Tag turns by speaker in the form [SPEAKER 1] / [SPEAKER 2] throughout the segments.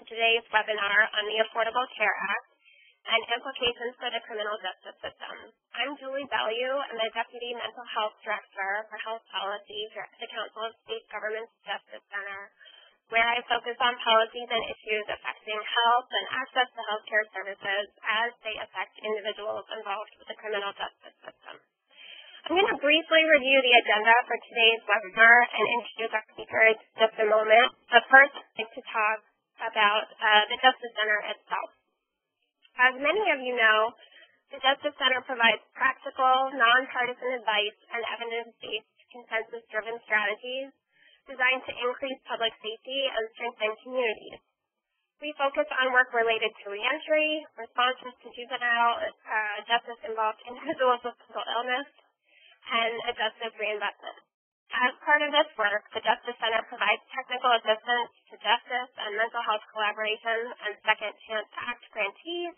[SPEAKER 1] to today's webinar on the Affordable Care Act and implications for the criminal justice system. I'm Julie Bellew. I'm the Deputy Mental Health Director for Health Policy here at the Council of State Governments Justice Center, where I focus on policies and issues affecting health and access to healthcare services as they affect individuals involved with the criminal justice system. I'm going to briefly review the agenda for today's webinar and introduce our speakers in just a moment, but first I'd like to talk about the Justice Center itself. As many of you know, the Justice Center provides practical, nonpartisan advice and evidence-based, consensus-driven strategies designed to increase public safety and strengthen communities. We focus on work related to reentry, responses to juvenile justice-involved individuals with mental illness, and a justice reinvestment. As part of this work, the Justice Center provides technical assistance to justice and mental health collaboration and Second Chance Act grantees,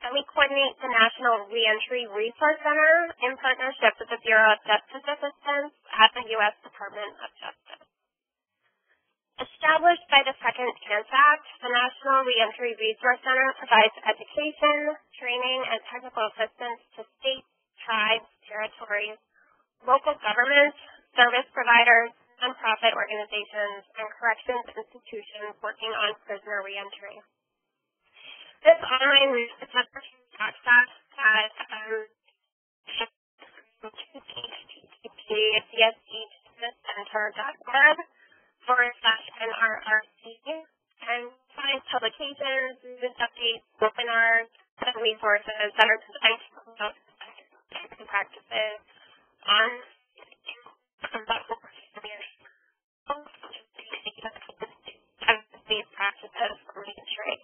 [SPEAKER 1] and we coordinate the National Reentry Resource Center in partnership with the Bureau of Justice Assistance at the U.S. Department of Justice. Established by the Second Chance Act, the National Reentry Resource Center provides education, training, and technical assistance to states, tribes, territories, local governments, service providers, nonprofit organizations, and corrections institutions working on prisoner reentry. This online resource center can be accessed at http://csdjustice.org/NRRC and find publications, news updates, webinars, and resources that are designed to promote effective practices on these practices for reentry.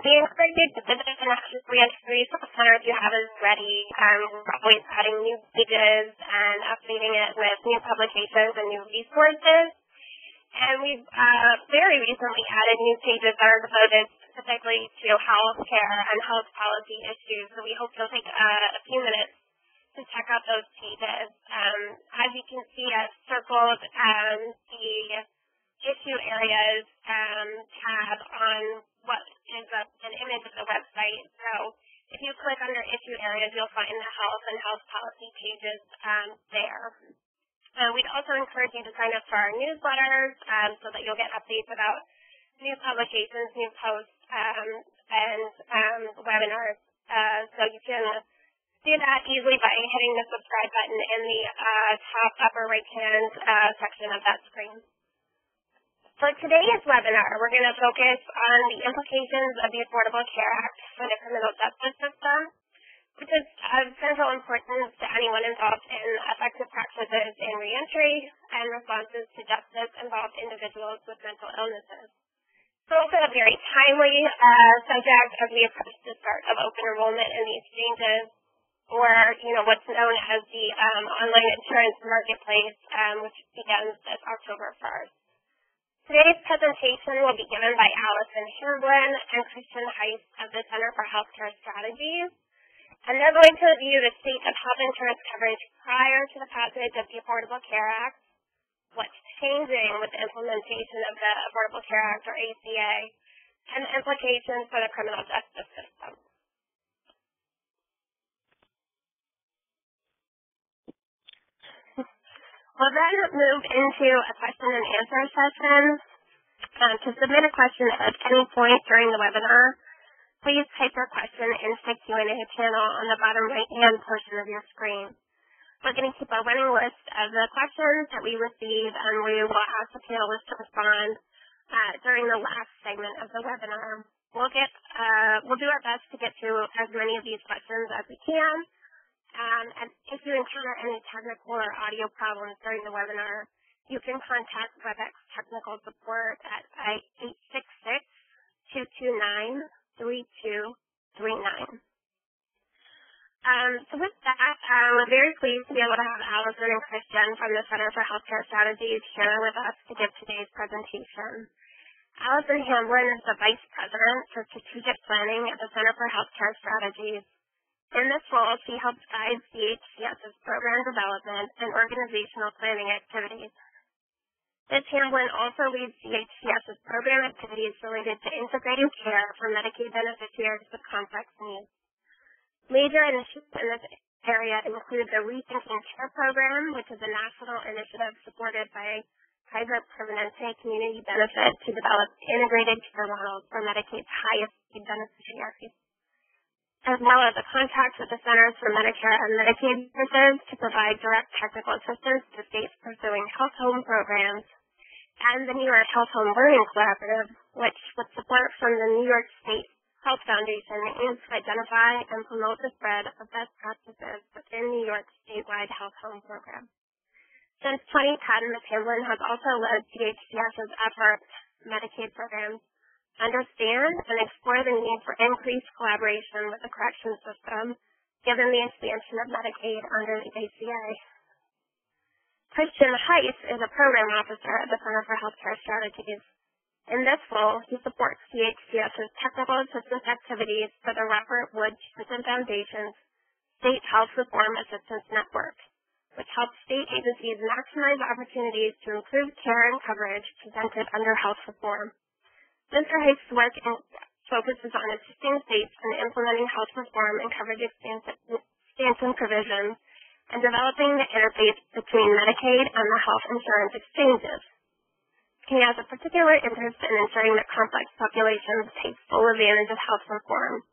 [SPEAKER 1] We encourage you to visit the National Reentry Resource Center if you haven't already. We're always adding new pages and updating it with new publications and new resources. And we've very recently added new pages that are devoted specifically to health care and health policy issues. So we hope you'll take a few minutes to check out those pages. As you can see, I've circled the issue areas tab on what is an image of the website. So if you click under issue areas, you'll find the health and health policy pages there. We'd also encourage you to sign up for our newsletters so that you'll get updates about new publications, new posts, and webinars. So you can do that easily by hitting the subscribe button in the top upper right-hand section of that screen. For today's webinar, we're going to focus on the implications of the Affordable Care Act for the criminal justice system, which is of central importance to anyone involved in effective practices in reentry and responses to justice-involved individuals with mental illnesses. It's also a very timely subject as we approach the start of open enrollment in the exchanges, or what's known as the online insurance marketplace, which begins this October 1st. Today's presentation will be given by Allison Hamblin and Christian Heiss of the Center for Healthcare Strategies, and they're going to review the state of health insurance coverage prior to the passage of the Affordable Care Act, what's changing with the implementation of the Affordable Care Act, or ACA, and the implications for the criminal justice system. We'll then move into a question and answer session. To submit a question at any point during the webinar, please type your question into the Q&A channel on the bottom right-hand portion of your screen. We're going to keep a running list of the questions that we receive, and we will ask the panelists to respond during the last segment of the webinar. We'll do our best to get to as many of these questions as we can. And if you encounter any technical or audio problems during the webinar, you can contact WebEx technical support at 866-229-3239. So with that, we're very pleased to be able to have Allison and Christian from the Center for Healthcare Strategies here with us to give today's presentation. Allison Hamblin is the Vice President for Strategic Planning at the Center for Healthcare Strategies. In this role, she helps guide CHCS's program development and organizational planning activities. Ms. Hamblin also leads CHCS's program activities related to integrating care for Medicaid beneficiaries with complex needs. Major initiatives in this area include the Rethinking Care Program, which is a national initiative supported by Kaiser Permanente Community Benefit to develop integrated care models for Medicaid's highest need beneficiaries, as well as a contract with the Centers for Medicare and Medicaid Services to provide direct technical assistance to states pursuing health home programs, and the New York Health Home Learning Collaborative, which, with support from the New York State Health Foundation, aims to identify and promote the spread of best practices within New York's statewide health home program. Since 2010, Ms. Hamblin has also led CHCS's efforts Medicaid programs understand and explore the need for increased collaboration with the corrections system, given the expansion of Medicaid under the ACA. Christian Heiss is a program officer at the Center for Healthcare Strategies. In this role, he supports CHCS's technical assistance activities for the Robert Wood Johnson Foundation's State Health Reform Assistance Network, which helps state agencies maximize opportunities to improve care and coverage presented under health reform. Mr. Heiss' work focuses on assisting states in implementing health reform and coverage expansion provisions and developing the interface between Medicaid and the health insurance exchanges. He has a particular interest in ensuring that complex populations take full advantage of health reform.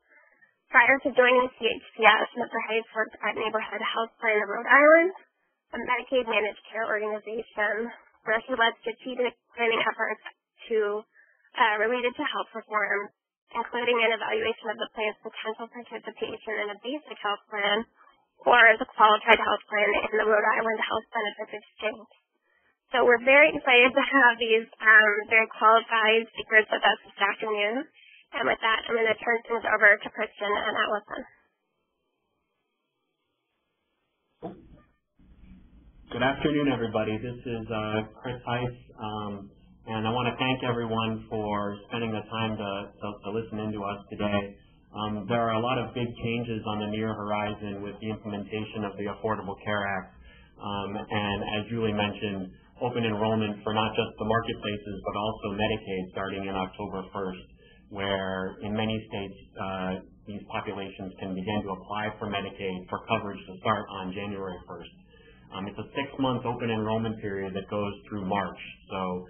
[SPEAKER 1] Prior to joining CHCS, Mr. Heiss worked at Neighborhood Health Plan of Rhode Island, a Medicaid managed care organization, where he led strategic planning efforts related to health reform, including an evaluation of the plan's potential participation in a basic health plan or as a qualified health plan in the Rhode Island Health Benefits Exchange. So we're very excited to have these very qualified speakers with us this afternoon. And with that, I'm going to turn things over to Christian and Allison.
[SPEAKER 2] Good afternoon, everybody. This is Chris Heiss, and I want to thank everyone for spending the time to listen in to us today. There are a lot of big changes on the near horizon with the implementation of the Affordable Care Act, and as Julie mentioned, open enrollment for not just the marketplaces but also Medicaid starting in October 1st, where in many states these populations can begin to apply for Medicaid for coverage to start on January 1st. It's a 6-month open enrollment period that goes through March. So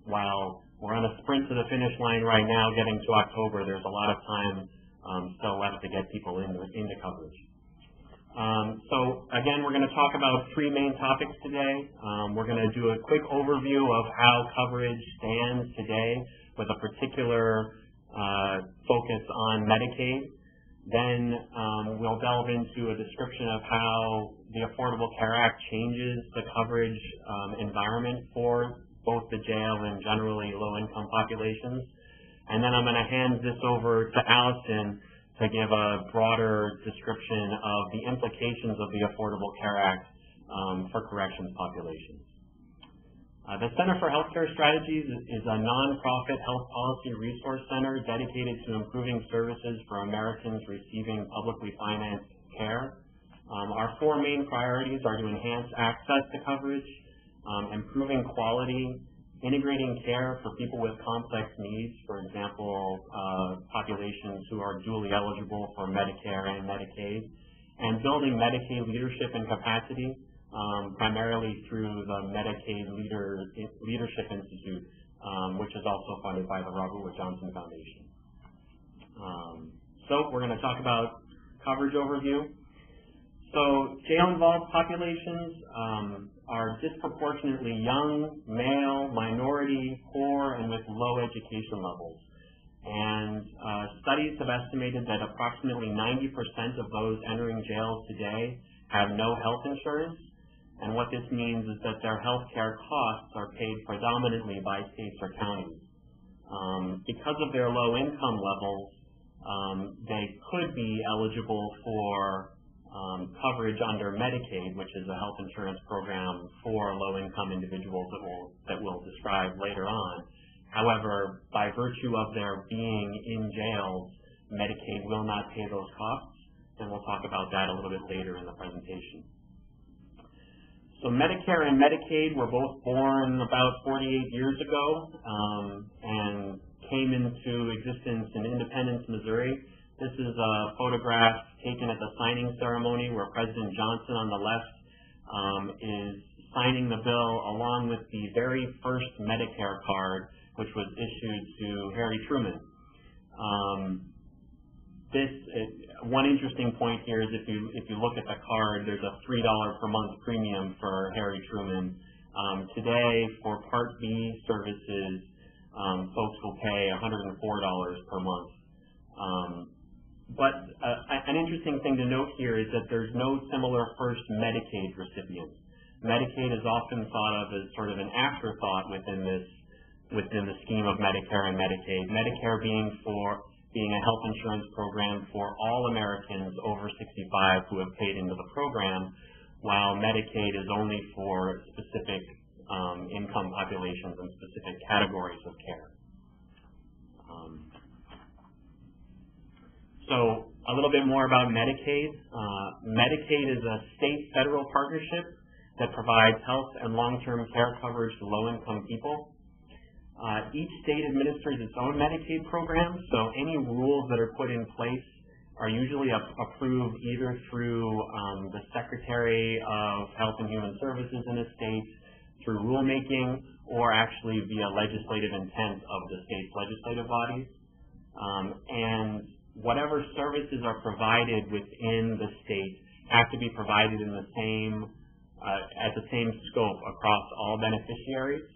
[SPEAKER 2] while we're on a sprint to the finish line right now, getting to October, there's a lot of time still left to get people into coverage. So again, we're going to talk about 3 main topics today. We're going to do a quick overview of how coverage stands today with a particular focus on Medicaid. Then we'll delve into a description of how the Affordable Care Act changes the coverage environment for both the jail and generally low-income populations. And then I'm going to hand this over to Allison to give a broader description of the implications of the Affordable Care Act for corrections populations. The Center for Healthcare Strategies is a nonprofit health policy resource center dedicated to improving services for Americans receiving publicly financed care. Our 4 main priorities are to enhance access to coverage, improving quality, integrating care for people with complex needs, for example, populations who are dually eligible for Medicare and Medicaid, and building Medicaid leadership and capacity, primarily through the Medicaid Leadership Institute, which is also funded by the Robert Wood Johnson Foundation. So we're going to talk about coverage overview. So jail-involved populations are disproportionately young, male, minority, poor, and with low education levels. And studies have estimated that approximately 90% of those entering jails today have no health insurance. And what this means is that their health care costs are paid predominantly by states or counties. Because of their low income levels, they could be eligible for coverage under Medicaid, which is a health insurance program for low-income individuals that we'll describe later on. However, by virtue of their being in jails, Medicaid will not pay those costs, and we'll talk about that a little bit later in the presentation. So Medicare and Medicaid were both born about 48 years ago and came into existence in Independence, Missouri. This is a photograph taken at the signing ceremony where President Johnson on the left is signing the bill along with the very first Medicare card, which was issued to Harry Truman. One interesting point here is if you look at the card, there's a $3 per month premium for Harry Truman. Today, for Part B services, folks will pay $104 per month. But an interesting thing to note here is that there's no similar first Medicaid recipient. Medicaid is often thought of as sort of an afterthought within the scheme of Medicare and Medicaid. Medicare being a health insurance program for all Americans over 65 who have paid into the program, while Medicaid is only for specific income populations and specific categories of care. So a little bit more about Medicaid. Medicaid is a state-federal partnership that provides health and long-term care coverage to low-income people. Each state administers its own Medicaid program, so any rules that are put in place are usually approved either through the Secretary of Health and Human Services in a state, through rulemaking, or actually via legislative intent of the state's legislative bodies. And whatever services are provided within the state have to be provided in the same at the same scope across all beneficiaries.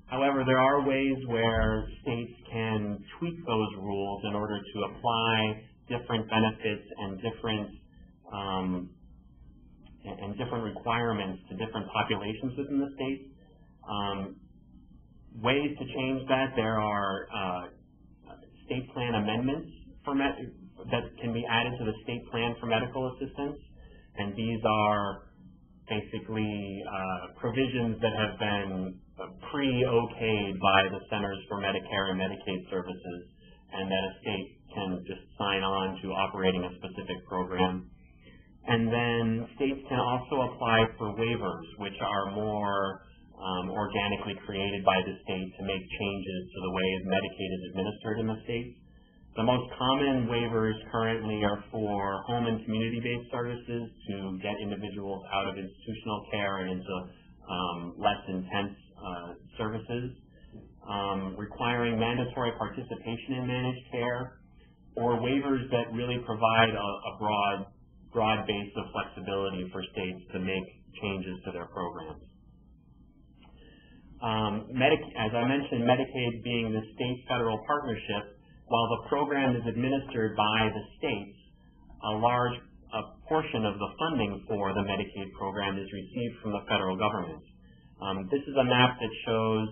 [SPEAKER 2] However, there are ways where states can tweak those rules in order to apply different benefits and different requirements to different populations within the state. Ways to change that: there are state plan amendments that can be added to the state plan for medical assistance, and these are basically provisions that have been pre-okayed by the Centers for Medicare and Medicaid Services, and that a state can just sign on to operating a specific program. And then states can also apply for waivers, which are more organically created by the state to make changes to the way Medicaid is administered in the state. The most common waivers currently are for home and community-based services to get individuals out of institutional care and into less intense services, requiring mandatory participation in managed care, or waivers that really provide a broad base of flexibility for states to make changes to their programs. As I mentioned, Medicaid being the state-federal partnership, while the program is administered by the states, a portion of the funding for the Medicaid program is received from the federal government. This is a map that shows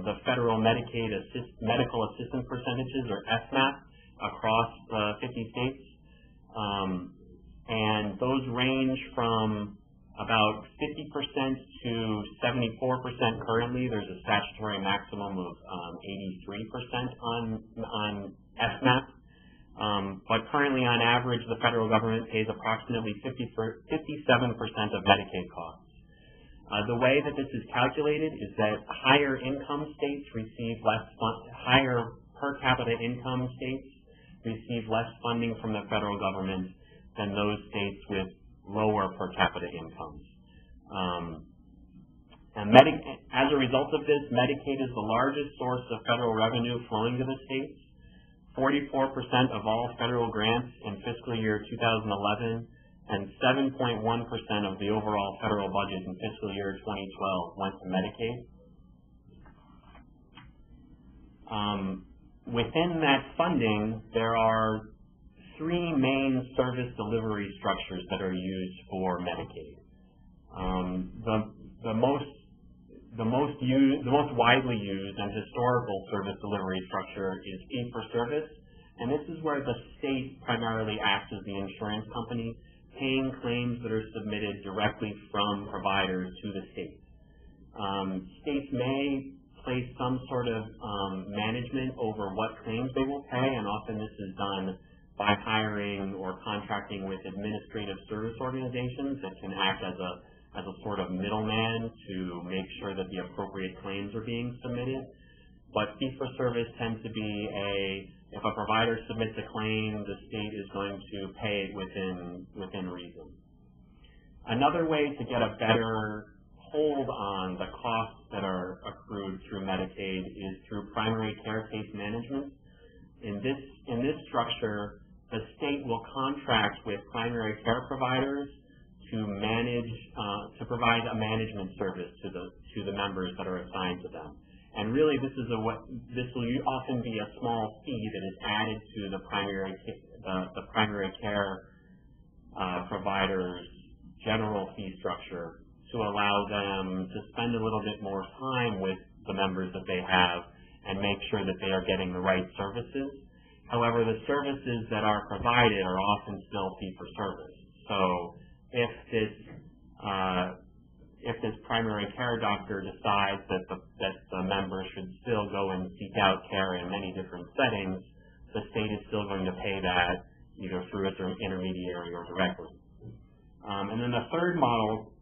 [SPEAKER 2] the federal Medicaid medical assistance percentages, or FMAP, across 50 states. And those range from about 50% to 74% currently. There's a statutory maximum of 83% on FMAP. But currently, on average, the federal government pays approximately 57% of Medicaid costs. The way that this is calculated is that higher income states receive higher per capita income states receive less funding from the federal government than those states with lower per capita incomes. And as a result of this, Medicaid is the largest source of federal revenue flowing to the states. 44% of all federal grants in fiscal year 2011 and 7.1% of the overall federal budget in fiscal year 2012 went to Medicaid. Within that funding, there are three main service delivery structures that are used for Medicaid. The most widely used and historical service delivery structure is fee-for-service, and this is where the state primarily acts as the insurance company, paying claims that are submitted directly from providers to the state. States may place some sort of management over what claims they will pay, and often this is done by hiring or contracting with administrative service organizations that can act as as a sort of middleman to make sure that the appropriate claims are being submitted. But fee-for-service tends to be if a provider submits a claim, the state is going to pay it within reason. Another way to get a better hold on the costs that are accrued through Medicaid is through primary care case management. In this structure, the state will contract with primary care providers to provide a management service to the members that are assigned to them. And really, this will often be a small fee that is added to the primary care provider's general fee structure to allow them to spend a little bit more time with the members that they have and make sure that they are getting the right services. However, the services that are provided are often still fee-for-service. So if this primary care doctor decides that the member should still go and seek out care in many different settings, the state is still going to pay that either through its intermediary or directly. And then the third model,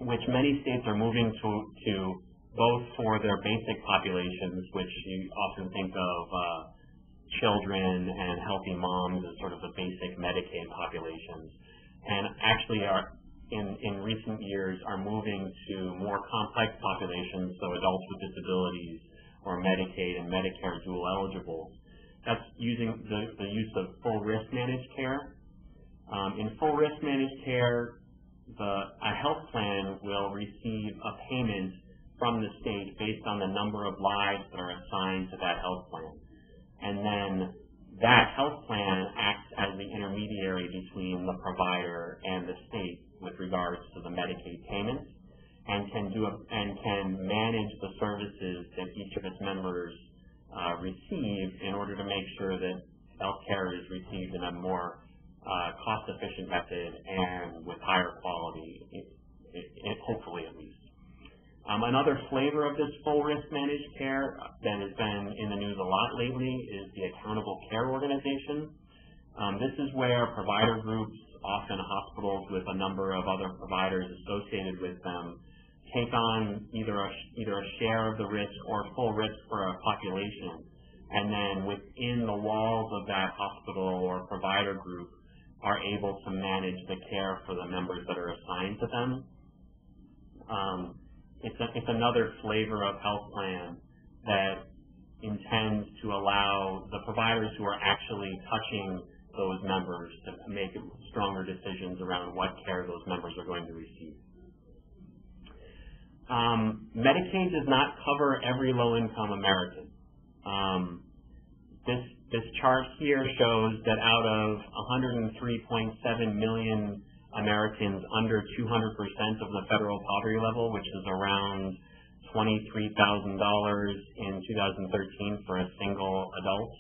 [SPEAKER 2] which many states are moving to both for their basic populations, which you often think of children and healthy moms as sort of the basic Medicaid populations, and actually in recent years are moving to more complex populations, so adults with disabilities or Medicaid and Medicare dual eligible. That's using the use of full risk managed care. In full risk managed care, a health plan will receive a payment from the state based on the number of lives that are assigned to that health plan. And then that health plan acts as the intermediary between the provider and the state with regards to the Medicaid payments, and can manage the services that each of its members receive in order to make sure that health care is received in a more cost-efficient method and with higher quality, hopefully at least. Another flavor of this full risk managed care that has been in the news a lot lately is the accountable care organization. This is where provider groups, often hospitals with a number of other providers associated with them, take on either a share of the risk or full risk for a population, and then within the walls of that hospital or provider group are able to manage the care for the members that are assigned to them. It's another flavor of health plan that intends to allow the providers who are actually touching those members to make stronger decisions around what care those members are going to receive. Medicaid does not cover every low-income American. This chart here shows that out of 103.7 million Americans under 200% of the federal poverty level, which is around $23,000 in 2013 for a single adult,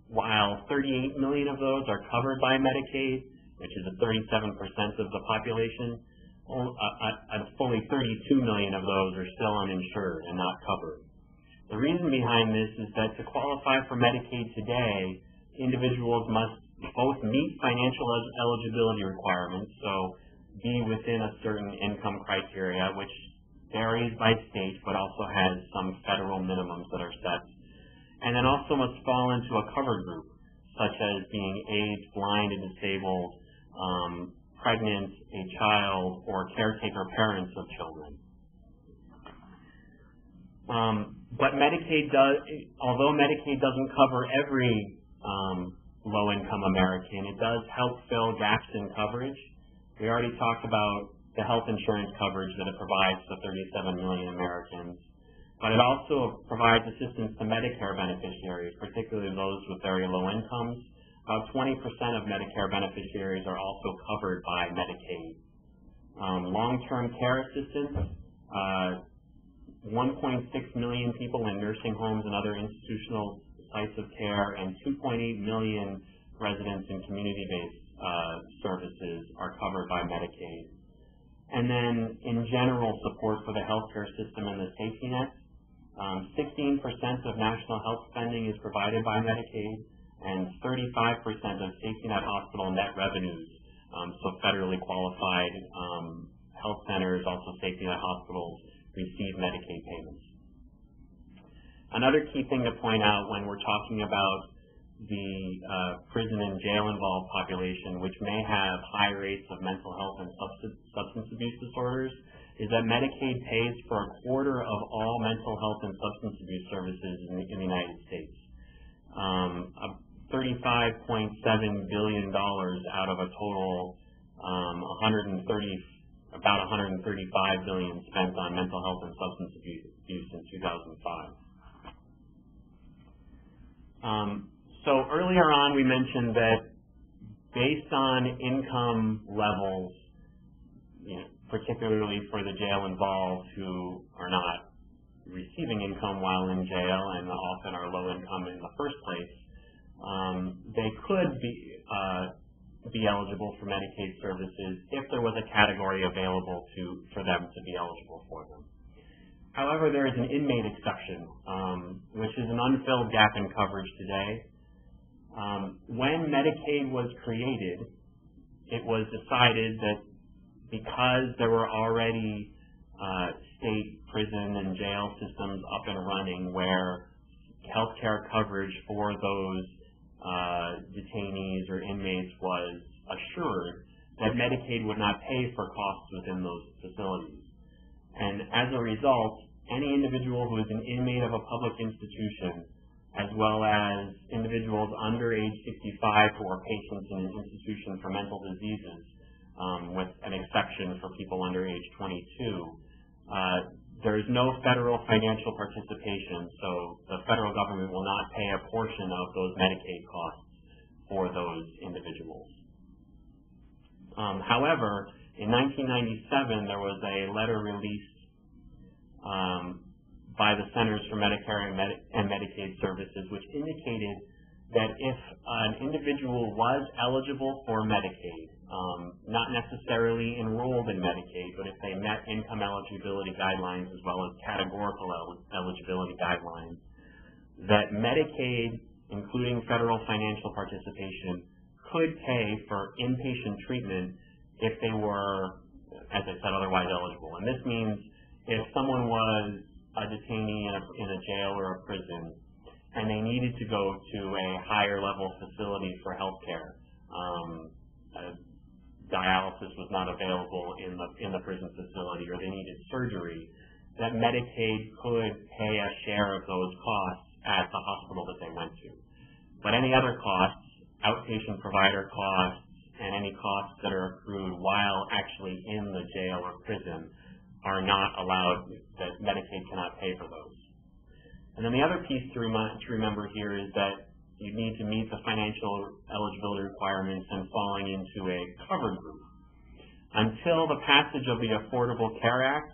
[SPEAKER 2] while 38 million of those are covered by Medicaid, which is 37% of the population, fully 32 million of those are still uninsured and not covered. The reason behind this is that to qualify for Medicaid today, individuals must both meet financial eligibility requirements, so be within a certain income criteria, which varies by state but also has some federal minimums that are set, and then also must fall into a covered group, such as being aged, blind, and disabled, pregnant, a child, or caretaker parents of children. But Medicaid although Medicaid doesn't cover every low-income American, it does help fill gaps in coverage. We already talked about the health insurance coverage that it provides to 37 million Americans, but it also provides assistance to Medicare beneficiaries, particularly those with very low incomes. About 20% of Medicare beneficiaries are also covered by Medicaid. Long-term care assistance, 1.6 million people in nursing homes and other institutional sites of care, and 2.8 million residents in community-based services are covered by Medicaid. And then, in general, support for the healthcare system and the safety net. 16% of national health spending is provided by Medicaid, and 35% of safety net hospital net revenues So federally qualified health centers, also safety net hospitals, receive Medicaid payments. Another key thing to point out when we're talking about the prison and jail-involved population, which may have high rates of mental health and substance abuse disorders, is that Medicaid pays for a quarter of all mental health and substance abuse services in the United States. $35.7 billion out of a total about $135 billion spent on mental health and substance abuse in 2005. So earlier on we mentioned that based on income levels, particularly for the jail involved who are not receiving income while in jail and often are low income in the first place, they could be eligible for Medicaid services if there was a category available for them to be eligible for them. However, there is an inmate exception, which is an unfilled gap in coverage today. When Medicaid was created, it was decided that because there were already state prison and jail systems up and running where healthcare coverage for those detainees or inmates was assured, that Medicaid would not pay for costs within those facilities. And as a result, any individual who is an inmate of a public institution, as well as individuals under age 65 who are patients in an institution for mental diseases, with an exception for people under age 22, there is no federal financial participation, so the federal government will not pay a portion of those Medicaid costs for those individuals. However, in 1997, there was a letter released by the Centers for Medicare and Medicaid Services, which indicated that if an individual was eligible for Medicaid, not necessarily enrolled in Medicaid, but if they met income eligibility guidelines as well as categorical eligibility guidelines, that Medicaid, including federal financial participation, could pay for inpatient treatment if they were, as I said, otherwise eligible. And this means if someone was a detainee in a jail or a prison and they needed to go to a higher level facility for health care, dialysis was not available in the prison facility, or they needed surgery, that Medicaid could pay a share of those costs at the hospital that they went to. But any other costs, outpatient provider costs, and any costs that are accrued while actually in the jail or prison are not allowed, that Medicaid cannot pay for those. And then the other piece to remember here is that you need to meet the financial eligibility requirements and falling into a covered group. Until the passage of the Affordable Care Act,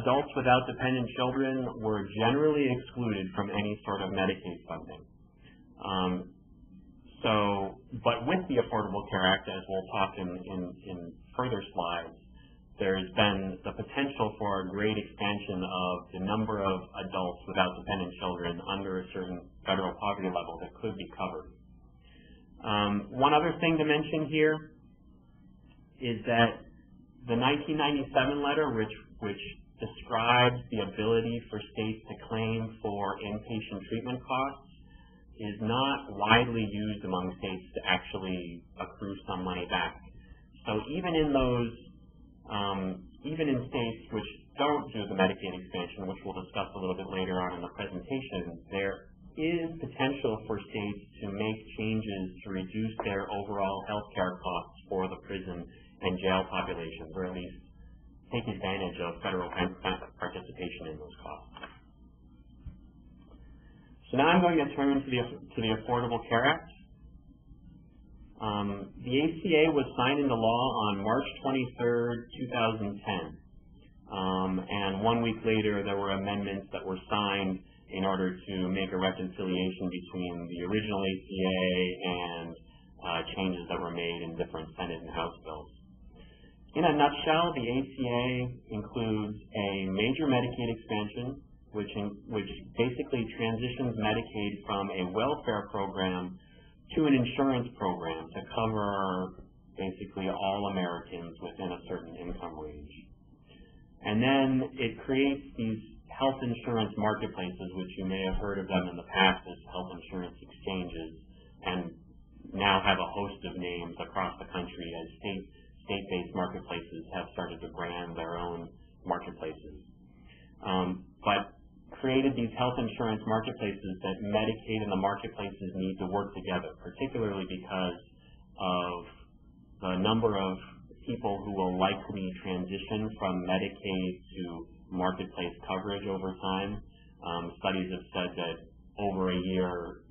[SPEAKER 2] adults without dependent children were generally excluded from any sort of Medicaid funding. But with the Affordable Care Act, as we'll talk in further slides, there's been the potential for a great expansion of the number of adults without dependent children under a certain federal poverty level that could be covered. One other thing to mention here is that the 1997 letter, which describes the ability for states to claim for inpatient treatment costs, is not widely used among states to actually accrue some money back. So even in states which don't do the Medicaid expansion, which we'll discuss a little bit later on in the presentation, there is potential for states to make changes to reduce their overall health care costs for the prison and jail populations, or at least take advantage of federal participation in those costs. So now I'm going to turn to the Affordable Care Act. The ACA was signed into law on March 23rd, 2010. And 1 week later, there were amendments that were signed in order to make a reconciliation between the original ACA and changes that were made in different Senate and House bills. In a nutshell, the ACA includes a major Medicaid expansion, which basically transitions Medicaid from a welfare program to an insurance program to cover basically all Americans within a certain income range. And then it creates these health insurance marketplaces, which you may have heard of them in the past as health insurance exchanges, and now have a host of names across the country as state-based marketplaces have started to brand their own marketplaces. But created these health insurance marketplaces that Medicaid and the marketplaces need to work together, particularly because of the number of people who will likely transition from Medicaid to marketplace coverage over time. Studies have said that over a year,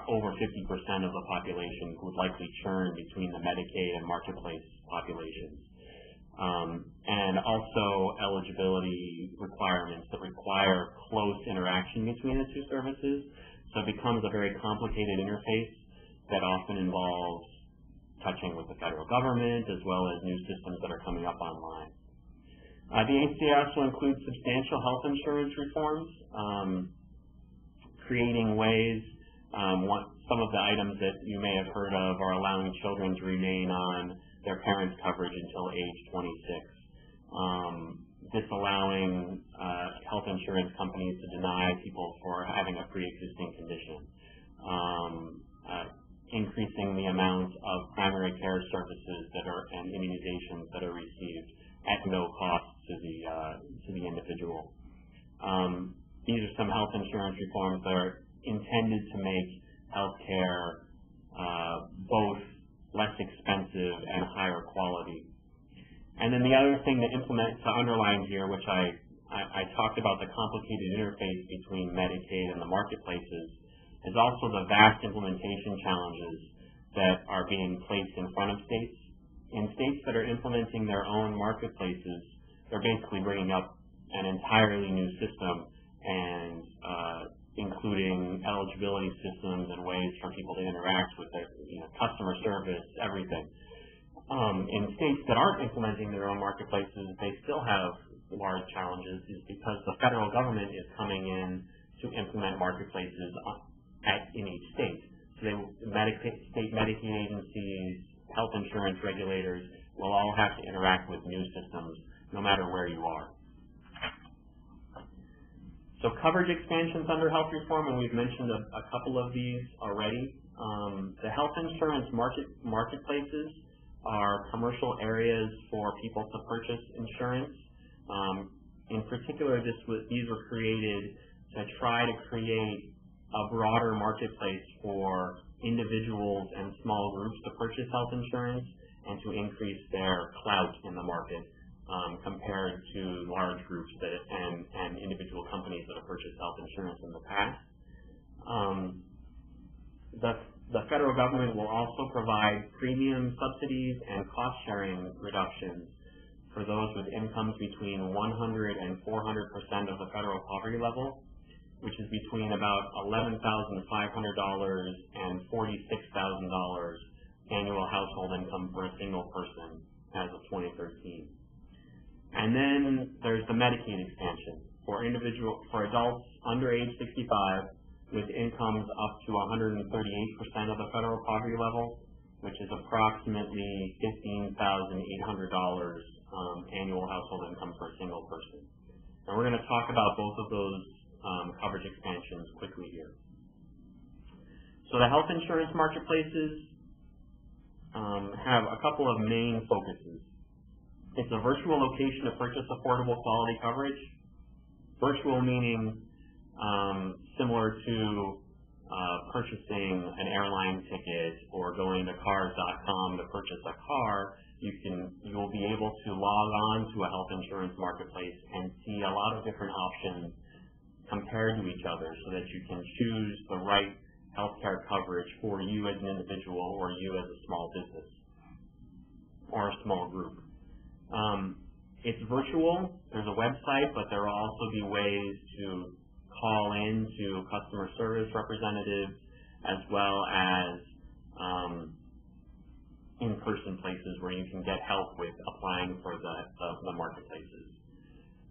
[SPEAKER 2] over 50% of the population would likely churn between the Medicaid and marketplace populations. And also eligibility requirements that require close interaction between the two services. So it becomes a very complicated interface that often involves touching with the federal government as well as new systems that are coming up online. The ACA also includes substantial health insurance reforms, creating ways, some of the items that you may have heard of are allowing children to remain on their parents' coverage until age 26, disallowing health insurance companies to deny people for having a pre-existing condition, increasing the amount of primary care services that are and immunizations that are received at no cost to the individual. These are some health insurance reforms that are intended to make healthcare both less expensive and higher quality. And then the other thing to underline here, which I talked about the complicated interface between Medicaid and the marketplaces, is also the vast implementation challenges that are being placed in front of states. In states that are implementing their own marketplaces, they're basically bringing up an entirely new system and including eligibility systems and ways for people to interact with their customer service, everything. In states that aren't implementing their own marketplaces, they still have large challenges because the federal government is coming in to implement marketplaces in each state. So state Medicaid agencies, health insurance regulators will all have to interact with new systems no matter where you are. So coverage expansions under health reform, and we've mentioned a couple of these already. The health insurance marketplaces are commercial areas for people to purchase insurance. In particular, these were created to try to create a broader marketplace for individuals and small groups to purchase health insurance and to increase their clout in the market compared to large groups and individual companies that have purchased health insurance in the past. The federal government will also provide premium subsidies and cost-sharing reductions for those with incomes between 100 and 400% of the federal poverty level, which is between about $11,500 and $46,000 annual household income for a single person as of 2013. And then there's the Medicaid expansion for adults under age 65 with incomes up to 138% of the federal poverty level, which is approximately $15,800 annual household income for a single person. And we're going to talk about both of those coverage expansions quickly here. So the health insurance marketplaces have a couple of main focuses. It's a virtual location to purchase affordable quality coverage. Virtual meaning similar to purchasing an airline ticket or going to cars.com to purchase a car. You'll be able to log on to a health insurance marketplace and see a lot of different options compared to each other so that you can choose the right healthcare coverage for you as an individual or you as a small business or a small group. It's virtual. There's a website, but there will also be ways to call in to customer service representatives as well as in-person places where you can get help with applying for the marketplaces.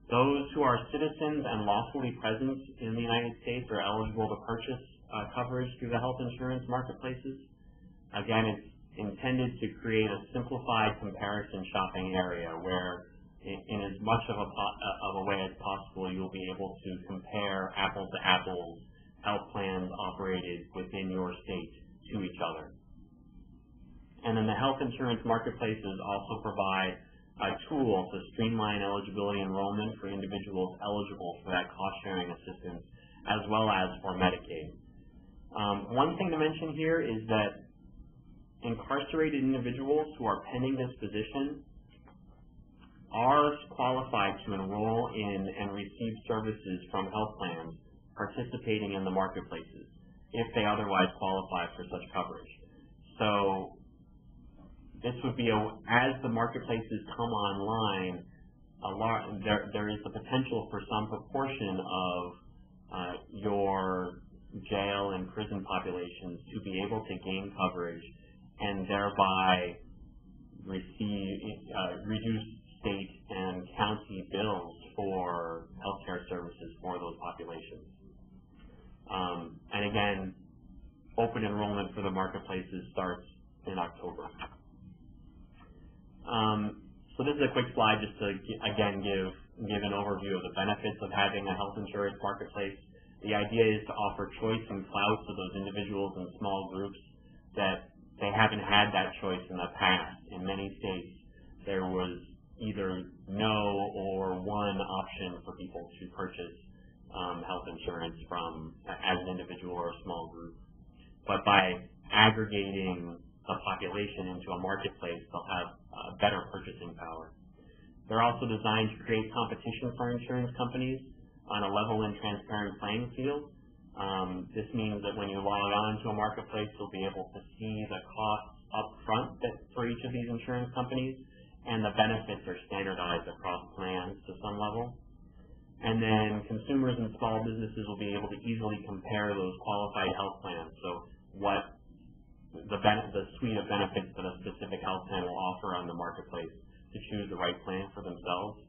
[SPEAKER 2] Those who are citizens and lawfully present in the United States are eligible to purchase coverage through the health insurance marketplaces. Again, intended to create a simplified comparison shopping area where in as much of a way as possible you'll be able to compare apples to apples health plans operated within your state to each other. And then the health insurance marketplaces also provide a tool to streamline eligibility enrollment for individuals eligible for that cost-sharing assistance, as well as for Medicaid. One thing to mention here is that incarcerated individuals who are pending disposition are qualified to enroll in and receive services from health plans participating in the marketplaces if they otherwise qualify for such coverage. So this would be, as the marketplaces come online, there is the potential for some proportion of your jail and prison populations to be able to gain coverage and thereby receive reduced state and county bills for healthcare services for those populations. And again, open enrollment for the marketplaces starts in October. So this is a quick slide just to, again, give an overview of the benefits of having a health insurance marketplace. The idea is to offer choice and clout to those individuals and small groups that they haven't had that choice in the past. In many states, there was either no or one option for people to purchase health insurance from as an individual or a small group. But by aggregating the population into a marketplace, they'll have better purchasing power. They're also designed to create competition for insurance companies on a level and transparent playing field. This means that when you log on to a marketplace, you'll be able to see the costs up front for each of these insurance companies, and the benefits are standardized across plans to some level. And then consumers and small businesses will be able to easily compare those qualified health plans. So what the suite of benefits that a specific health plan will offer on the marketplace to choose the right plan for themselves.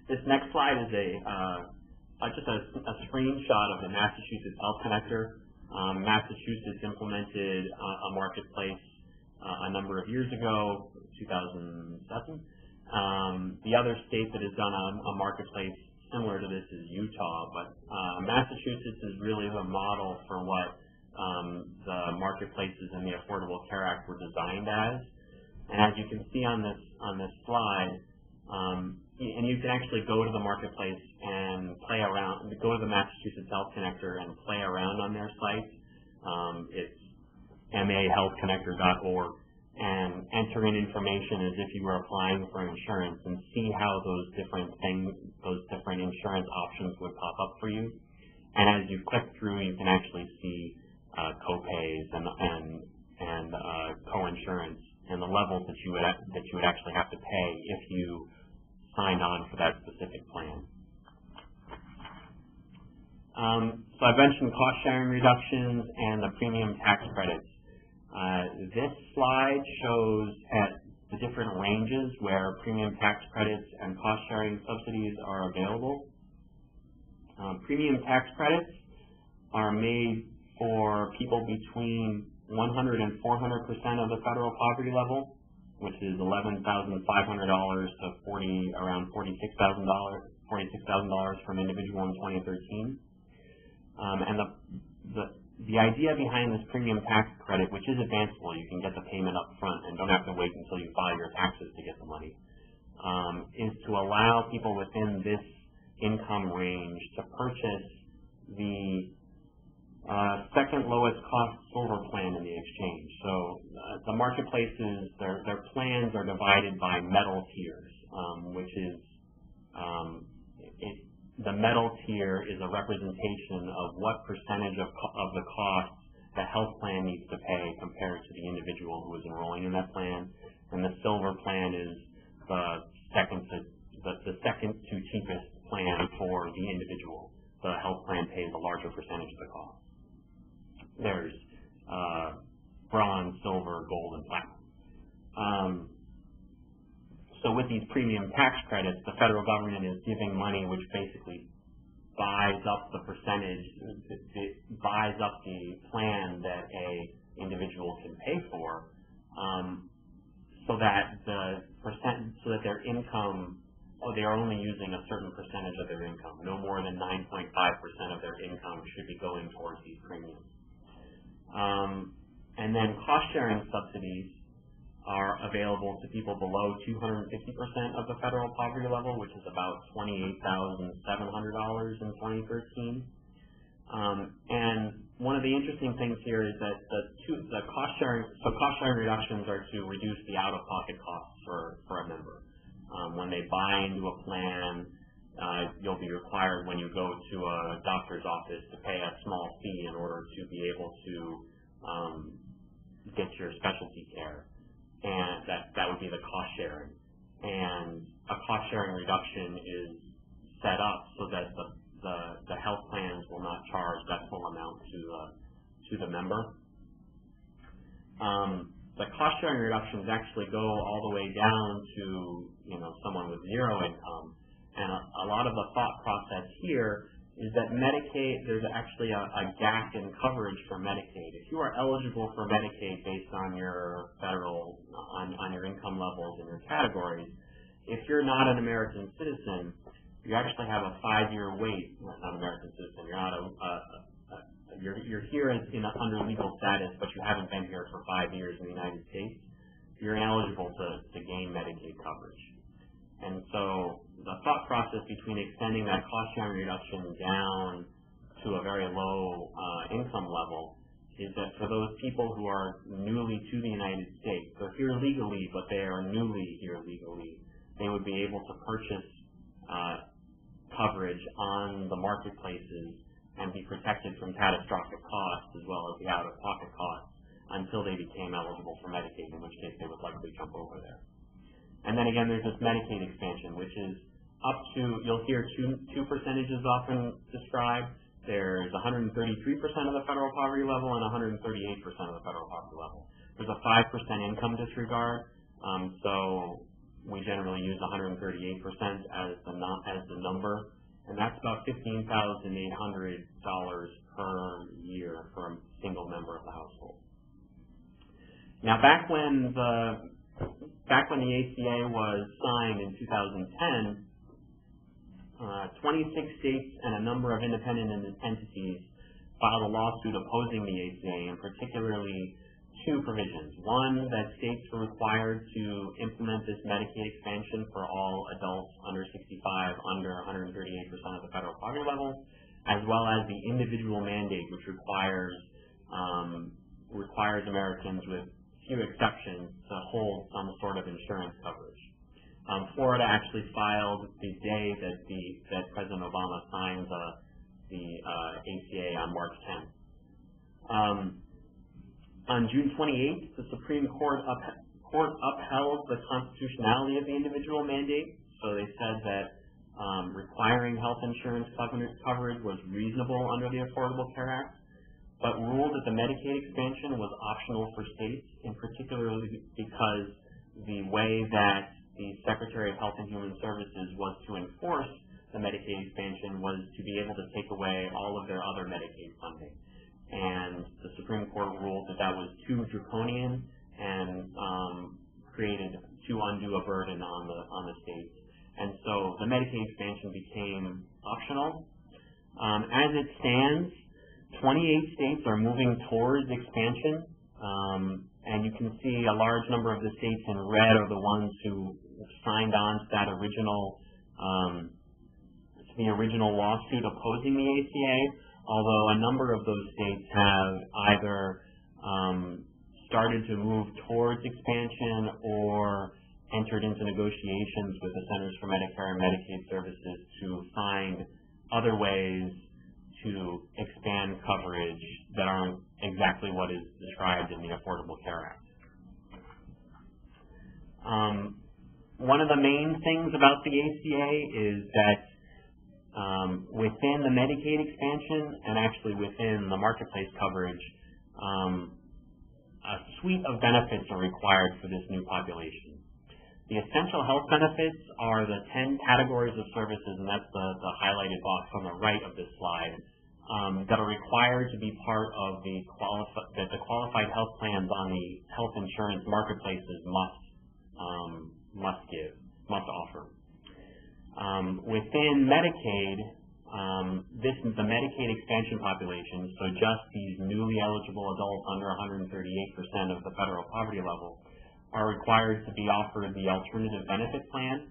[SPEAKER 2] This next slide is just a screenshot of the Massachusetts Health Connector. Massachusetts implemented a marketplace a number of years ago, 2007. The other state that has done a marketplace similar to this is Utah, but Massachusetts is really the model for what the marketplaces in the Affordable Care Act were designed as. And as you can see on this slide, and you can actually go to the marketplace and play around, go to the Massachusetts Health Connector and play around on their site. It's mahealthconnector.org, and enter in information as if you were applying for insurance and see how those different insurance options would pop up for you. And as you click through, you can actually see co-pays and co-insurance and the levels that you would actually have to pay if you signed on for that specific plan. So I mentioned cost sharing reductions and the premium tax credits. This slide shows at the different ranges where premium tax credits and cost sharing subsidies are available. Premium tax credits are made for people between 100 and 400% of the federal poverty level, which is $11,500 to around $46,000 for an individual in 2013. And the idea behind this premium tax credit, which is advanceable, you can get the payment up front and don't have to wait until you file your taxes to get the money, is to allow people within this income range to purchase the second lowest cost silver plan in the exchange. So the marketplaces, their plans are divided by metal tiers, which is the metal tier is a representation of what percentage of the cost the health plan needs to pay compared to the individual who is enrolling in that plan. And the silver plan is the second to cheapest plan for the individual. The health plan pays a larger percentage of the cost. There's bronze, silver, gold, and platinum. So with these premium tax credits, the federal government is giving money which basically buys up the percentage, it buys up the plan that a individual can pay for, so that their income, they are only using a certain percentage of their income. No more than 9.5% of their income should be going towards these premiums. And then cost-sharing subsidies are available to people below 250% of the federal poverty level, which is about $28,700 in 2013. And one of the interesting things here is that the cost-sharing reductions are to reduce the out-of-pocket costs for a member. When they buy into a plan, you'll be required when you go to a doctor's office to pay a small fee in order to be able to get your specialty care, and that would be the cost sharing. And a cost sharing reduction is set up so that the health plans will not charge that full amount to the member. The cost sharing reductions actually go all the way down to someone with zero income, and a lot of the thought process here is that Medicaid, there's actually a gap in coverage for Medicaid. If you are eligible for Medicaid based on your on your income levels and your categories, if you're not an American citizen, you actually have a 5-year wait. Well, not American citizen. You're not you're here under legal status, but you haven't been here for 5 years in the United States. You're ineligible to gain Medicaid coverage. And so the thought process between extending that cost-sharing reduction down to a very low income level is that for those people who are newly to the United States, they're here legally, but they are newly here legally, they would be able to purchase coverage on the marketplaces and be protected from catastrophic costs as well as the out-of-pocket costs until they became eligible for Medicaid, in which case they would likely jump over there. And then again, there's this Medicaid expansion, which is up to, you'll hear two percentages often described. There's 133% of the federal poverty level and 138% of the federal poverty level. There's a 5% income disregard, so we generally use 138% as the number, and that's about $15,800 per year for a single member of the household. Now, back when the ACA was signed in 2010, 26 states and a number of independent entities filed a lawsuit opposing the ACA, and particularly two provisions. One, that states were required to implement this Medicaid expansion for all adults under 65 under 138% of the federal poverty level, as well as the individual mandate, which requires Americans with few exceptions to hold some sort of insurance coverage. Florida actually filed the day that President Obama signed the ACA on March 10th. On June 28th, the Supreme Court upheld the constitutionality of the individual mandate. So they said that requiring health insurance coverage was reasonable under the Affordable Care Act, but ruled that the Medicaid expansion was optional for states, in particular because the way that the Secretary of Health and Human Services was to enforce the Medicaid expansion was to be able to take away all of their other Medicaid funding. And the Supreme Court ruled that that was too draconian and created too undue a burden on the states. And so the Medicaid expansion became optional. As it stands, 28 states are moving towards expansion, and you can see a large number of the states in red are the ones who signed on to that original lawsuit opposing the ACA, although a number of those states have either started to move towards expansion or entered into negotiations with the Centers for Medicare and Medicaid Services to find other ways to expand coverage that aren't exactly what is described in the Affordable Care Act. One of the main things about the ACA is that within the Medicaid expansion and actually within the marketplace coverage, a suite of benefits are required for this new population. The essential health benefits are the 10 categories of services, and that's the highlighted box on the right of this slide, that are required to be part of the qualified health plans on the health insurance marketplaces must offer. Within Medicaid, the Medicaid expansion population, so just these newly eligible adults under 138% of the federal poverty level, are required to be offered the alternative benefit plan,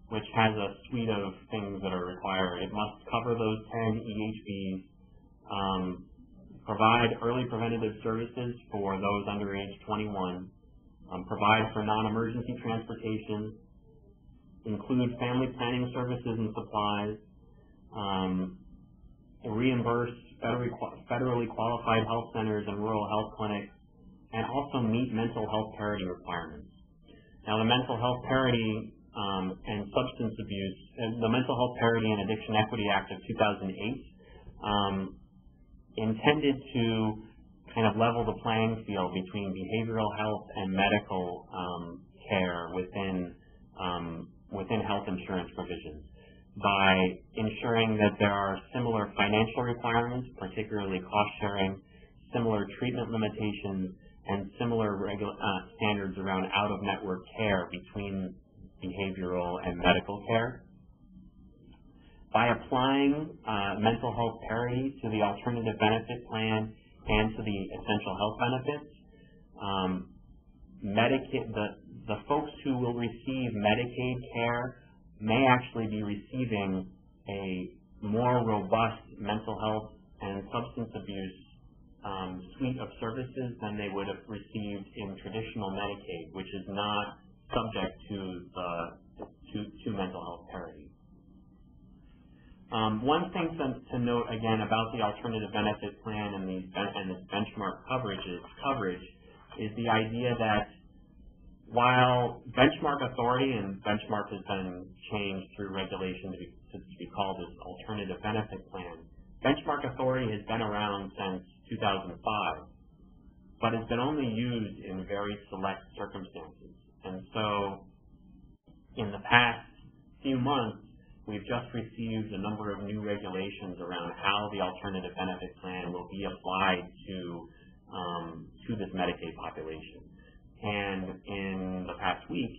[SPEAKER 2] which has a suite of things that are required. It must cover those 10 EHBs, provide early preventative services for those under age 21, provide for non-emergency transportation, include family planning services and supplies, reimburse federally qualified health centers and rural health clinics, and also meet mental health parity requirements. Now, the Mental Health Parity and Substance Abuse, the Mental Health Parity and Addiction Equity Act of 2008 intended to kind of level the playing field between behavioral health and medical care within health insurance provisions by ensuring that there are similar financial requirements, particularly cost sharing, similar treatment limitations, and similar standards around out-of-network care between behavioral and medical care. By applying mental health parity to the alternative benefit plan and to the essential health benefits, the folks who will receive Medicaid care may actually be receiving a more robust mental health and substance abuse suite of services than they would have received in traditional Medicaid, which is not subject to mental health parity. One thing to note again about the alternative benefit plan and this benchmark coverage is the idea that while benchmark authority, and benchmark has been changed through regulation to be called this alternative benefit plan, benchmark authority has been around since 2005, but it's been only used in very select circumstances. And so in the past few months, we've just received a number of new regulations around how the alternative benefit plan will be applied to this Medicaid population. And in the past week,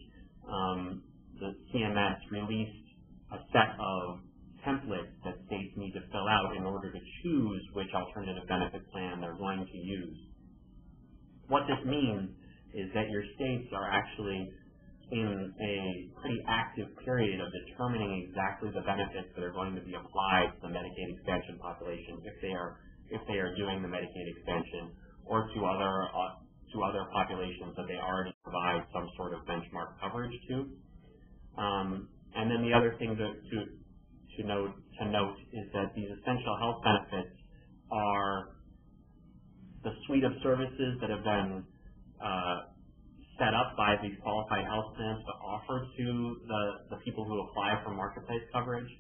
[SPEAKER 2] the CMS released a set of templates that states need to fill out in order to choose which alternative benefit plan they're going to use. What this means is that your states are actually in a pretty active period of determining exactly the benefits that are going to be applied to the Medicaid expansion population if they are doing the Medicaid expansion, or to other populations that they already provide some sort of benchmark coverage to. And then the other thing to note is that these essential health benefits are the suite of services that have been set up by these qualified health plans to offer to the people who apply for marketplace coverage,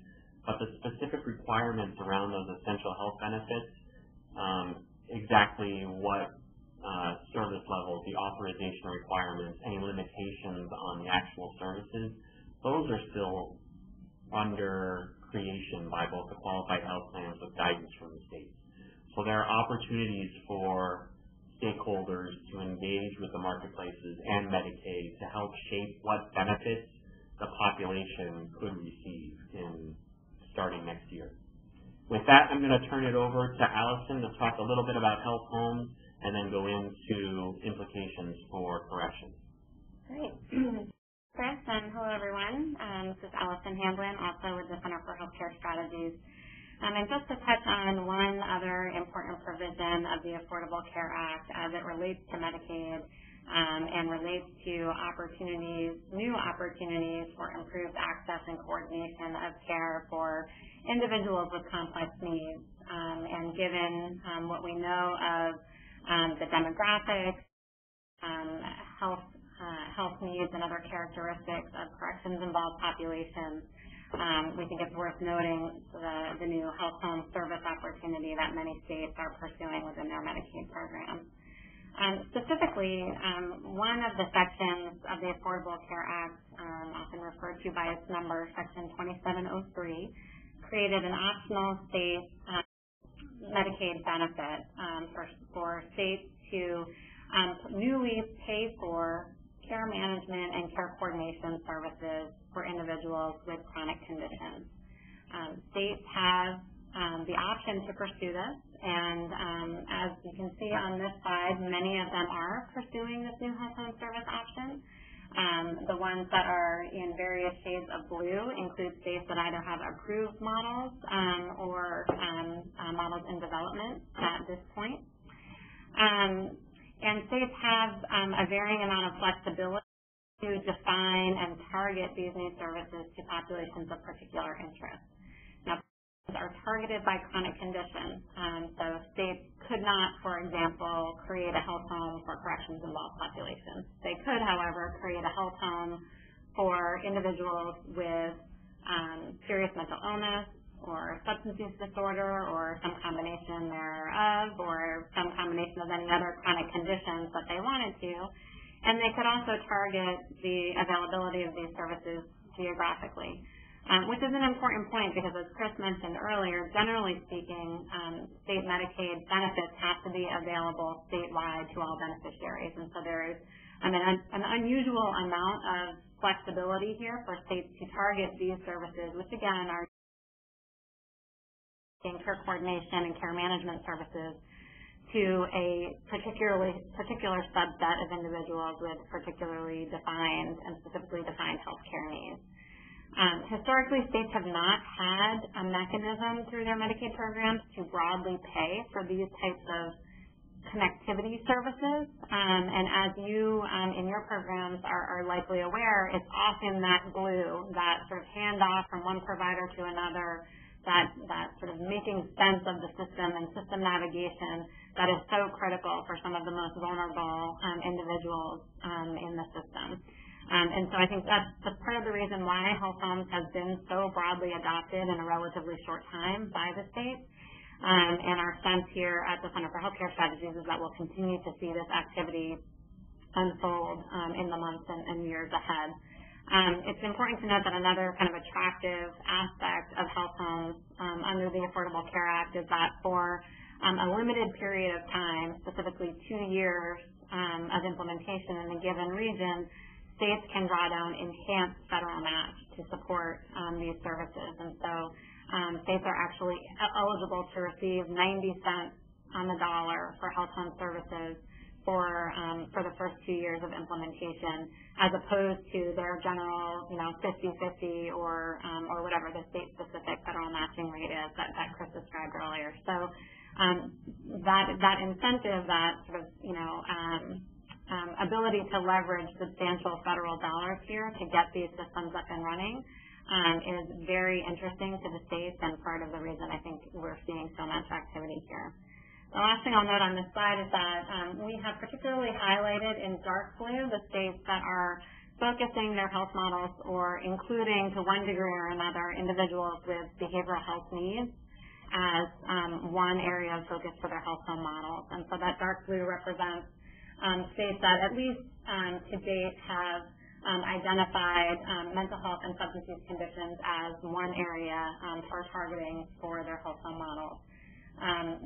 [SPEAKER 2] but the specific requirements around those essential health benefits, exactly what service levels, the authorization requirements, any limitations on the actual services, those are still under creation by both the qualified health plans with guidance from the states. So there are opportunities for stakeholders to engage with the marketplaces and Medicaid to help shape what benefits the population could receive starting next year. With that, I'm going to turn it over to Allison to talk a little bit about health homes and then go into implications for corrections.
[SPEAKER 3] Great. Chris, and hello everyone. This is Allison Hamblin, also with the Center for Healthcare Strategies. And just to touch on one other important provision of the Affordable Care Act as it relates to Medicaid and relates to new opportunities for improved access and coordination of care for individuals with complex needs. And given what we know of the demographics, health needs, and other characteristics of corrections-involved populations, we think it's worth noting the new health home service opportunity that many states are pursuing within their Medicaid programs. Specifically, one of the sections of the Affordable Care Act, often referred to by its number, Section 2703, created an optional state Medicaid benefit for states to newly pay for care management and care coordination services for individuals with chronic conditions. States have the option to pursue this, and as you can see on this slide, many of them are pursuing this new health home service option. The ones that are in various shades of blue include states that either have approved models or models in development at this point. And states have a varying amount of flexibility to define and target these new services to populations of particular interest. Now, are targeted by chronic conditions. So states could not, for example, create a health home for corrections-involved populations. They could, however, create a health home for individuals with serious mental illness or substance use disorder or some combination thereof or some combination of any other chronic conditions that they wanted to. And they could also target the availability of these services geographically. Which is an important point because, as Chris mentioned earlier, generally speaking, state Medicaid benefits have to be available statewide to all beneficiaries. And so there is an unusual amount of flexibility here for states to target these services, which, again, are care coordination and care management services to a particular subset of individuals with particularly defined and specifically defined health care needs. Historically, states have not had a mechanism through their Medicaid programs to broadly pay for these types of connectivity services. And as you in your programs are likely aware, it's often that glue, that sort of handoff from one provider to another, that sort of making sense of the system and system navigation that is so critical for some of the most vulnerable individuals in the system. And so I think that's part of the reason why health homes has been so broadly adopted in a relatively short time by the states. And our sense here at the Center for Healthcare Strategies is that we'll continue to see this activity unfold in the months and years ahead. It's important to note that another kind of attractive aspect of health homes under the Affordable Care Act is that for a limited period of time, specifically 2 years of implementation in a given region, states can draw down enhanced federal match to support these services. And so states are actually eligible to receive 90 cents on the dollar for health home services for the first 2 years of implementation, as opposed to their general, 50-50 or whatever the state-specific federal matching rate is that Chris described earlier. So that incentive, that sort of, ability to leverage substantial federal dollars here to get these systems up and running is very interesting to the states and part of the reason I think we're seeing so much activity here. The last thing I'll note on this slide is that we have particularly highlighted in dark blue the states that are focusing their health models or including to one degree or another individuals with behavioral health needs as one area of focus for their health home models. And so that dark blue represents states that at least to date have identified mental health and substance use conditions as one area for targeting for their health home models.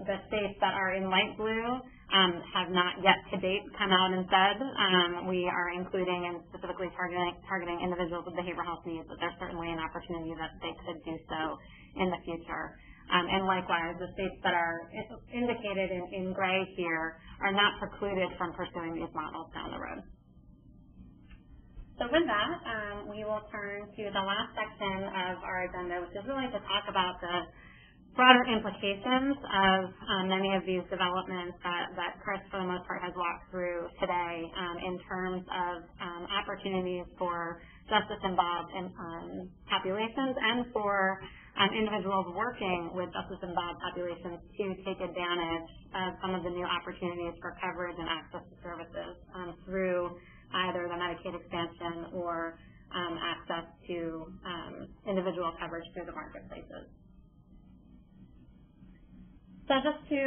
[SPEAKER 3] The states that are in light blue have not yet to date come out and said we are including and specifically targeting individuals with behavioral health needs, but there's certainly an opportunity that they could do so in the future. And likewise, the states that are indicated in gray here are not precluded from pursuing these models down the road. So with that, we will turn to the last section of our agenda, which is really to talk about the broader implications of many of these developments that Chris, for the most part, has walked through today in terms of opportunities for justice-involved populations and for individuals working with justice-involved populations to take advantage of some of the new opportunities for coverage and access to services through either the Medicaid expansion or access to individual coverage through the marketplaces. So just to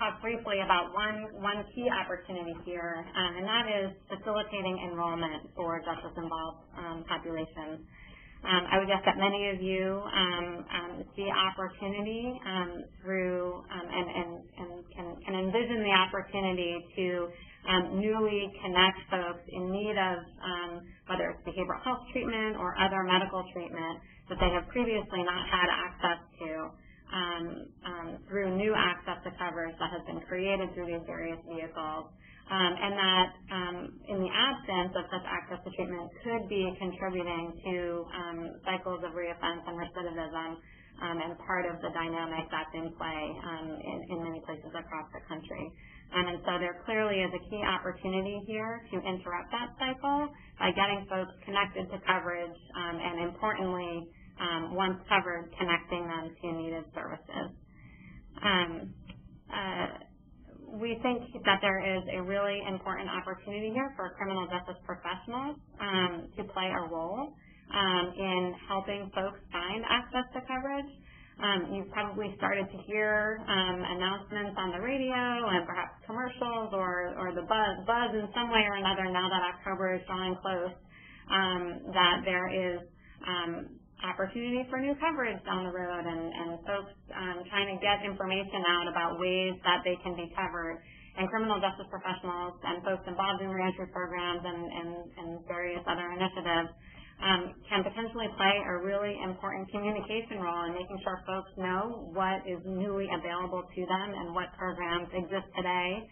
[SPEAKER 3] talk briefly about one key opportunity here, and that is facilitating enrollment for justice-involved populations. I would guess that many of you see opportunity through opportunity to newly connect folks in need of whether it's behavioral health treatment or other medical treatment that they have previously not had access to through new access to coverage that has been created through these various vehicles. And that in the absence of such access to treatment could be contributing to cycles of reoffense and recidivism and part of the dynamic that's in play in many places across the country. And so there clearly is a key opportunity here to interrupt that cycle by getting folks connected to coverage and importantly, once covered, connecting them to needed services. We think that there is a really important opportunity here for criminal justice professionals to play a role in helping folks find access to coverage. You've probably started to hear announcements on the radio and perhaps commercials or the buzz in some way or another now that October is drawing close, that there is opportunity for new coverage down the road and folks trying to get information out about ways that they can be covered. And criminal justice professionals and folks involved in reentry programs and various other initiatives can potentially play a really important communication role in making sure folks know what is newly available to them and what programs exist today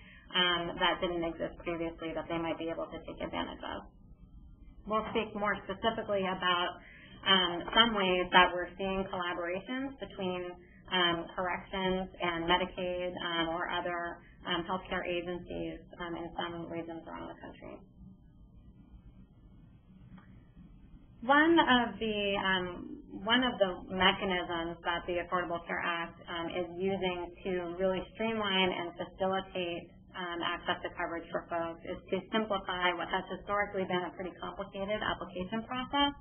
[SPEAKER 3] that didn't exist previously that they might be able to take advantage of. We'll speak more specifically about some ways that we're seeing collaborations between corrections and Medicaid or other healthcare agencies in some regions around the country. One of the mechanisms that the Affordable Care Act is using to really streamline and facilitate access to coverage for folks is to simplify what has historically been a pretty complicated application process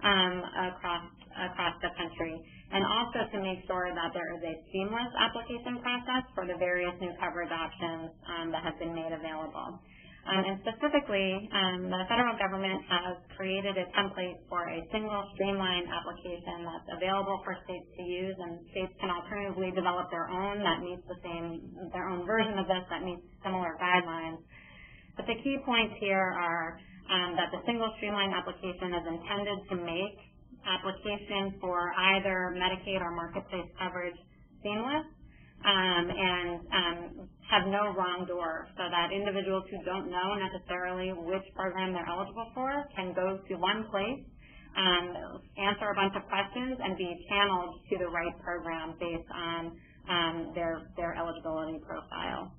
[SPEAKER 3] across the country, and also to make sure that there is a seamless application process for the various new coverage options that have been made available. And specifically, the federal government has created a template for a single streamlined application that's available for states to use, and states can alternatively develop their own their own version of this that meets similar guidelines. But the key points here are that the single streamlined application is intended to make application for either Medicaid or market-based coverage seamless and have no wrong door, so that individuals who don't know necessarily which program they're eligible for can go to one place, answer a bunch of questions, and be channeled to the right program based on their eligibility profile.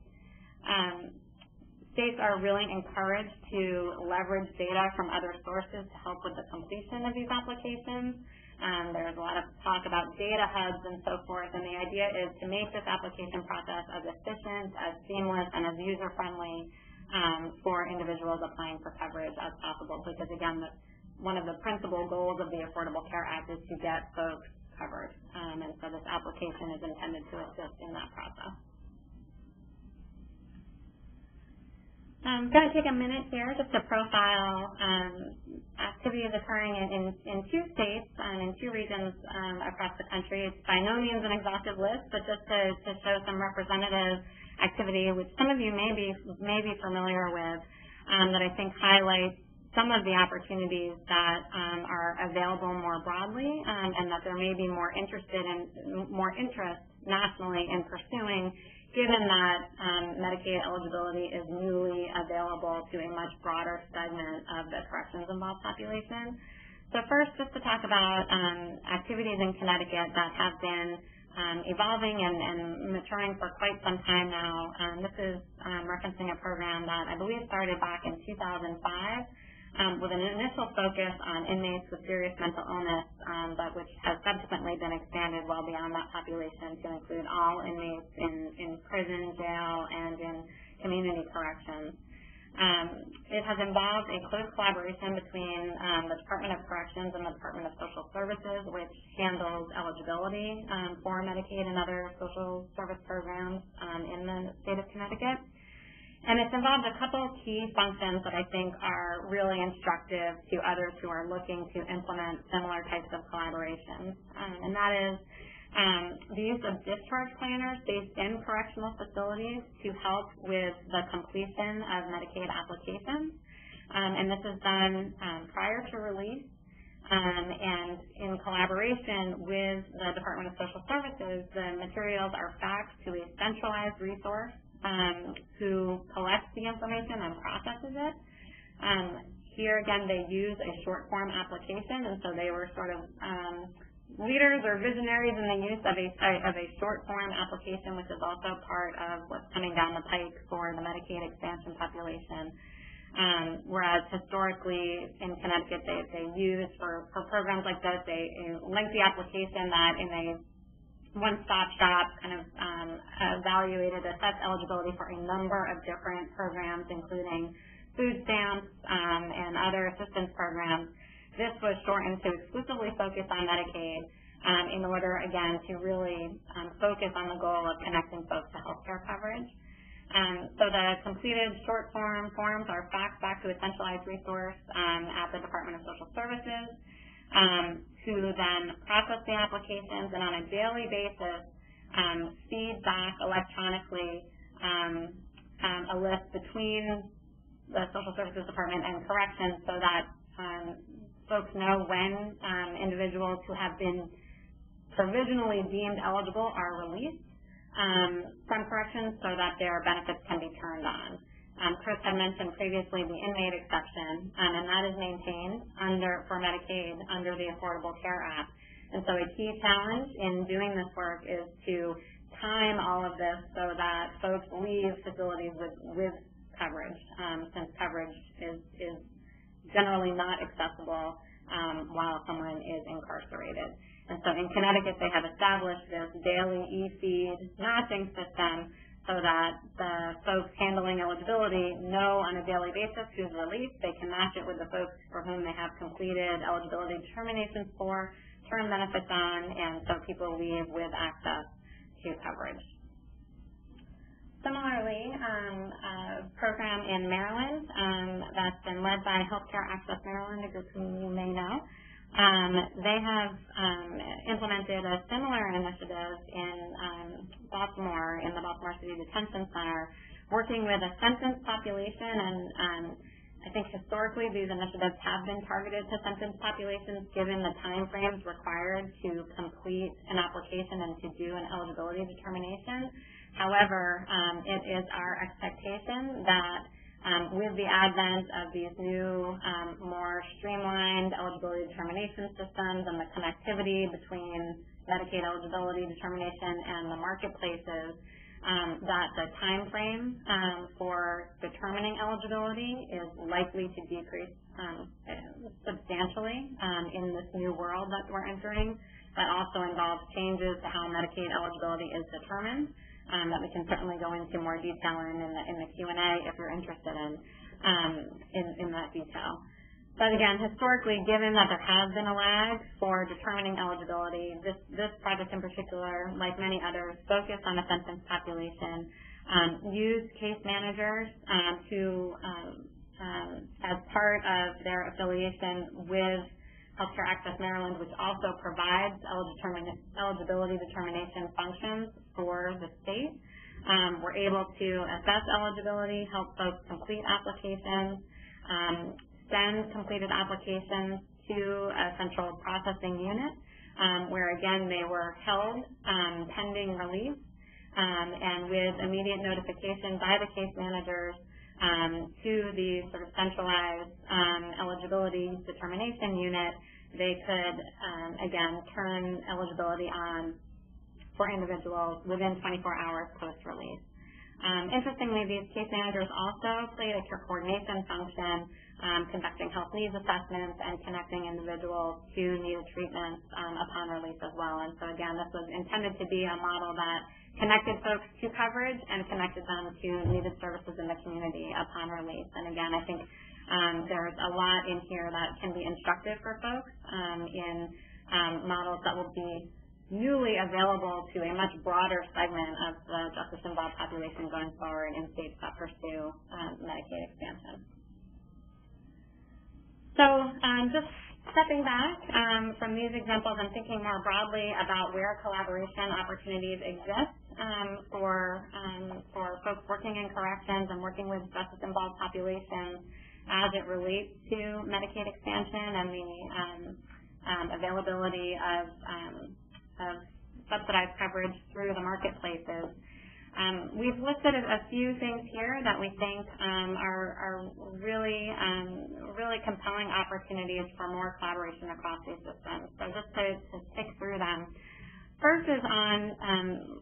[SPEAKER 3] States are really encouraged to leverage data from other sources to help with the completion of these applications. There's a lot of talk about data hubs and so forth, and the idea is to make this application process as efficient, as seamless, and as user-friendly for individuals applying for coverage as possible, because, again, one of the principal goals of the Affordable Care Act is to get folks covered, and so this application is intended to assist in that process. I'm going to take a minute here just to profile activities occurring in two states and in two regions across the country. It's by no means an exhaustive list, but just to show some representative activity, which some of you may be familiar with, that I think highlights some of the opportunities that are available more broadly, and that there may be more interest nationally in pursuing, given that Medicaid eligibility is newly available to a much broader segment of the corrections-involved population. So first, just to talk about activities in Connecticut that have been evolving and maturing for quite some time now. This is referencing a program that I believe started back in 2005 with an initial focus on inmates with serious mental illness, but which has subsequently been expanded well beyond that population to include all inmates in prison, jail, and in community corrections. It has involved a close collaboration between the Department of Corrections and the Department of Social Services, which handles eligibility for Medicaid and other social service programs in the state of Connecticut. And it's involved a couple of key functions that I think are really instructive to others who are looking to implement similar types of collaborations. And that is The use of discharge planners based in correctional facilities to help with the completion of Medicaid applications. And this is done prior to release and in collaboration with the Department of Social Services. The materials are faxed to a centralized resource who collects the information and processes it. Here again, they use a short form application, and so they were sort of leaders or visionaries in the use of a short form application, which is also part of what's coming down the pike for the Medicaid expansion population. Whereas historically in Connecticut, they use for programs like this a lengthy application that in a one-stop shop kind of evaluated, assessed eligibility for a number of different programs, including food stamps and other assistance programs. This was shortened to exclusively focus on Medicaid in order, again, to really focus on the goal of connecting folks to health care coverage. So the completed short form forms are faxed back to a centralized resource at the Department of Social Services who then process the applications and on a daily basis feed back electronically a list between the Social Services Department and Corrections so that folks know when individuals who have been provisionally deemed eligible are released from corrections so that their benefits can be turned on. Chris had mentioned previously the inmate exception, and that is maintained for Medicaid under the Affordable Care Act. And so a key challenge in doing this work is to time all of this so that folks leave facilities with coverage, since coverage is generally not accessible while someone is incarcerated. And so in Connecticut, they have established this daily e-feed matching system so that the folks handling eligibility know on a daily basis who's released. They can match it with the folks for whom they have completed eligibility determinations for, term benefits on, and so people leave with access to coverage. Similarly, a program in Maryland that's been led by Healthcare Access Maryland, a group whom you may know. They have implemented a similar initiative in Baltimore, in the Baltimore City Detention Center, working with a sentenced population, and I think historically these initiatives have been targeted to sentenced populations given the time frames required to complete an application and to do an eligibility determination. However, it is our expectation that with the advent of these new, more streamlined eligibility determination systems and the connectivity between Medicaid eligibility determination and the marketplaces, that the time frame for determining eligibility is likely to decrease substantially in this new world that we're entering. That also involves changes to how Medicaid eligibility is determined. That we can certainly go into more detail in the Q&A if you're interested in that detail. But again, historically, given that there has been a lag for determining eligibility, this project in particular, like many others, focused on a sentenced population, used case managers who, as part of their affiliation with Healthcare Access Maryland, which also provides eligibility determination functions for the state. We're able to assess eligibility, help folks complete applications, send completed applications to a central processing unit where, again, they were held pending release and with immediate notification by the case managers to the sort of centralized eligibility determination unit, they could, again, turn eligibility on for individuals within 24 hours post-release. Interestingly, these case managers also played a care coordination function, conducting health needs assessments and connecting individuals to needed treatments upon release as well. And so, again, this was intended to be a model that connected folks to coverage and connected them to needed services in the community upon release. And again, I think there's a lot in here that can be instructive for folks in models that will be newly available to a much broader segment of the justice-involved population going forward in states that pursue Medicaid expansion. So just Stepping back from these examples and thinking more broadly about where collaboration opportunities exist for folks working in corrections and working with justice-involved populations as it relates to Medicaid expansion and the availability of subsidized coverage through the marketplaces. We've listed a few things here that we think are really compelling opportunities for more collaboration across these systems. So just to tick through them. First is on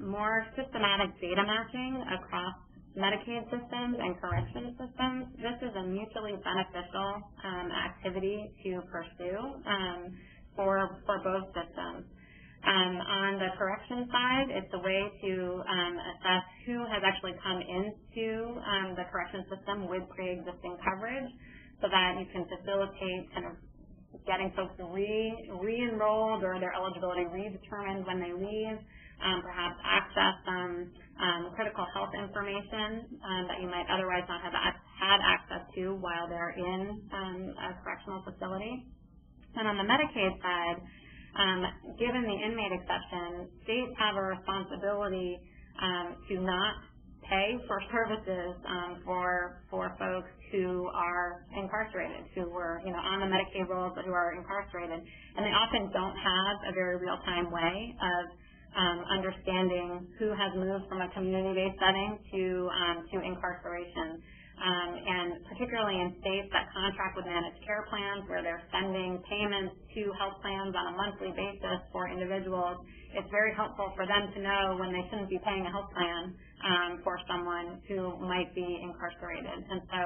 [SPEAKER 3] more systematic data matching across Medicaid systems and corrections systems. This is a mutually beneficial activity to pursue for both systems. On the correction side, it's a way to assess who has actually come into the correction system with pre-existing coverage so that you can facilitate kind of getting folks re-enrolled or their eligibility redetermined when they leave, perhaps access some critical health information that you might otherwise not have had access to while they're in a correctional facility. And on the Medicaid side, given the inmate exception, states have a responsibility to not pay for services for folks who are incarcerated, who were on the Medicaid rolls but who are incarcerated, and they often don't have a very real-time way of understanding who has moved from a community-based setting to incarceration. And particularly in states that contract with managed care plans where they're sending payments to health plans on a monthly basis for individuals, it's very helpful for them to know when they shouldn't be paying a health plan for someone who might be incarcerated. And so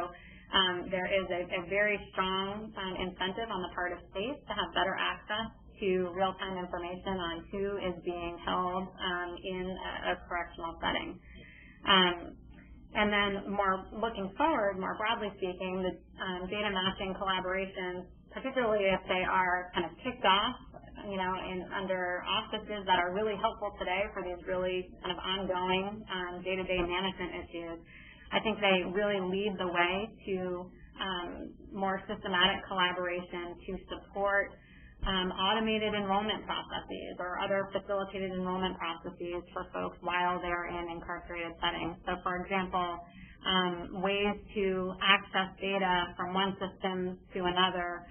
[SPEAKER 3] there is a very strong incentive on the part of states to have better access to real-time information on who is being held in a correctional setting. And then looking forward, more broadly speaking, the data matching collaborations, particularly if they are kind of kicked off, under auspices that are really helpful today for these really kind of ongoing day-to-day management issues, I think they really lead the way to more systematic collaboration to support automated enrollment processes or other facilitated enrollment processes for folks while they're in incarcerated settings. So, for example, ways to access data from one system to another,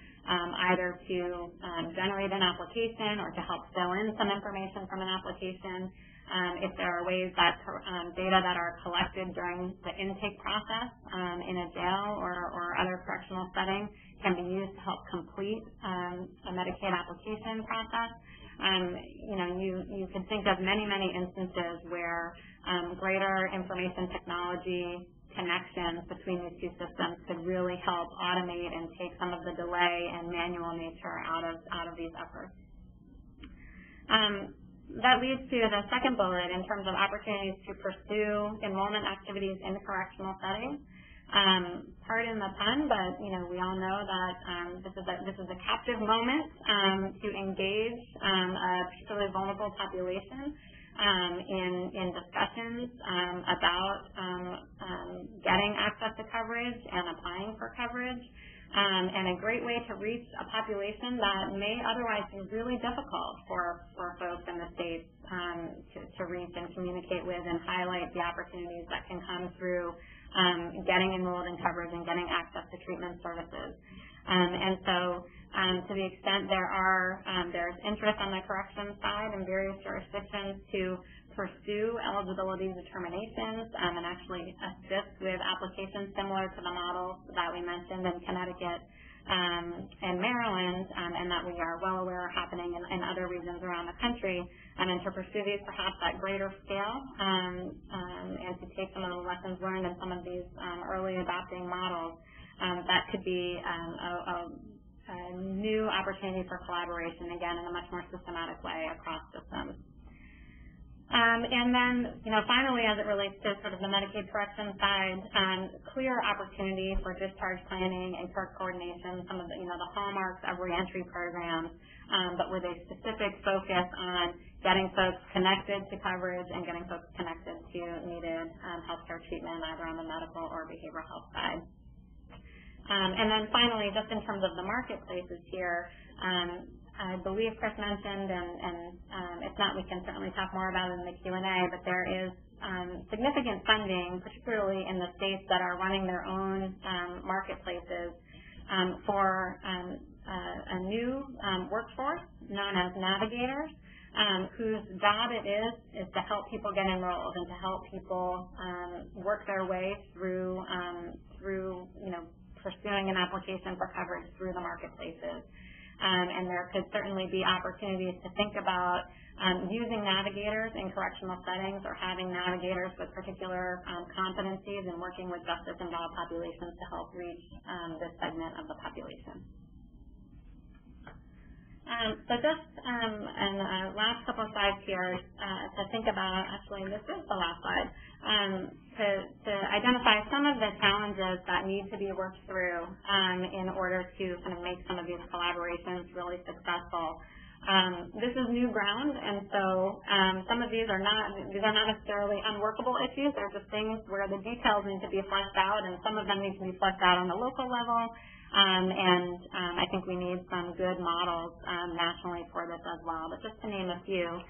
[SPEAKER 3] either to generate an application or to help fill in some information from an application. If there are ways that data that are collected during the intake process in a jail or other correctional setting can be used to help complete a Medicaid application process. You can think of many instances where greater information technology connections between these two systems could really help automate and take some of the delay and manual nature out of these efforts. That leads to the second bullet in terms of opportunities to pursue enrollment activities in correctional settings. Pardon the pun, but we all know that this is a captive moment to engage a particularly vulnerable population in discussions about getting access to coverage and applying for coverage. And a great way to reach a population that may otherwise be really difficult for folks in the states to reach and communicate with and highlight the opportunities that can come through getting enrolled in coverage and getting access to treatment services. And so to the extent there's interest on the corrections side in various jurisdictions to pursue eligibility determinations and actually assist with applications similar to the models that we mentioned in Connecticut and Maryland, and that we are well aware are happening in other regions around the country, and to pursue these perhaps at greater scale and to take some of the lessons learned in some of these early adopting models, that could be a new opportunity for collaboration, again, in a much more systematic way across systems. And then, finally, as it relates to sort of the Medicaid correction side, clear opportunity for discharge planning and care coordination, some of the hallmarks of reentry programs, but with a specific focus on getting folks connected to coverage and getting folks connected to needed healthcare treatment, either on the medical or behavioral health side. And then finally, just in terms of the marketplaces here, I believe Chris mentioned, and if not, we can certainly talk more about it in the Q&A, but there is significant funding, particularly in the states that are running their own marketplaces, for a new workforce known as navigators, whose job it is to help people get enrolled and to help people work their way through pursuing an application for coverage through the marketplaces. And there could certainly be opportunities to think about using navigators in correctional settings or having navigators with particular competencies and working with justice-involved populations to help reach this segment of the population. So just in the last couple of slides here to think about, actually this is the last slide, to identify some of the challenges that need to be worked through in order to kind of make some of these collaborations really successful. This is new ground, and so some of these are not necessarily unworkable issues. They're just things where the details need to be fleshed out, and some of them need to be fleshed out on the local level. And I think we need some good models nationally for this as well. But just to name a few,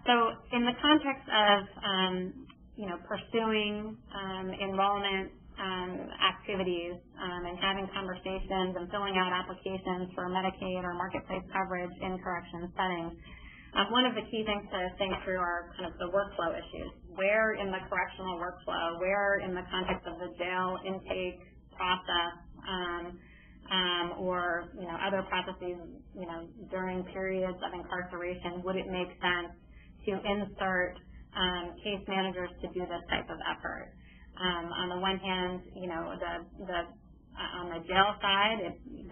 [SPEAKER 3] so in the context of pursuing enrollment activities and having conversations and filling out applications for Medicaid or marketplace coverage in corrections settings, one of the key things to think through are kind of the workflow issues. Where in the correctional workflow, where in the context of the jail intake process, or other processes, during periods of incarceration, would it make sense to insert case managers to do this type of effort? On the one hand, on the jail side,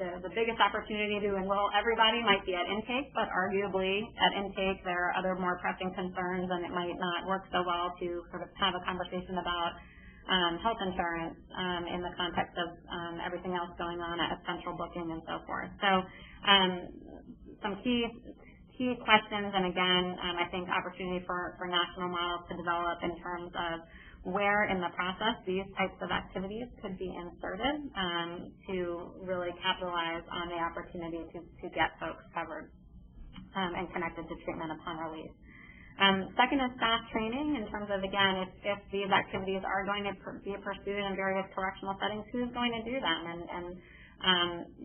[SPEAKER 3] the biggest opportunity to enroll everybody might be at intake, but arguably at intake there are other more pressing concerns, and it might not work so well to sort of have a conversation about health insurance in the context of everything else going on at central booking and so forth. So some key questions, and again, I think opportunity for national models to develop in terms of where in the process these types of activities could be inserted to really capitalize on the opportunity to get folks covered and connected to treatment upon release. Second is staff training in terms of, again, if these activities are going to be pursued in various correctional settings, who's going to do them? And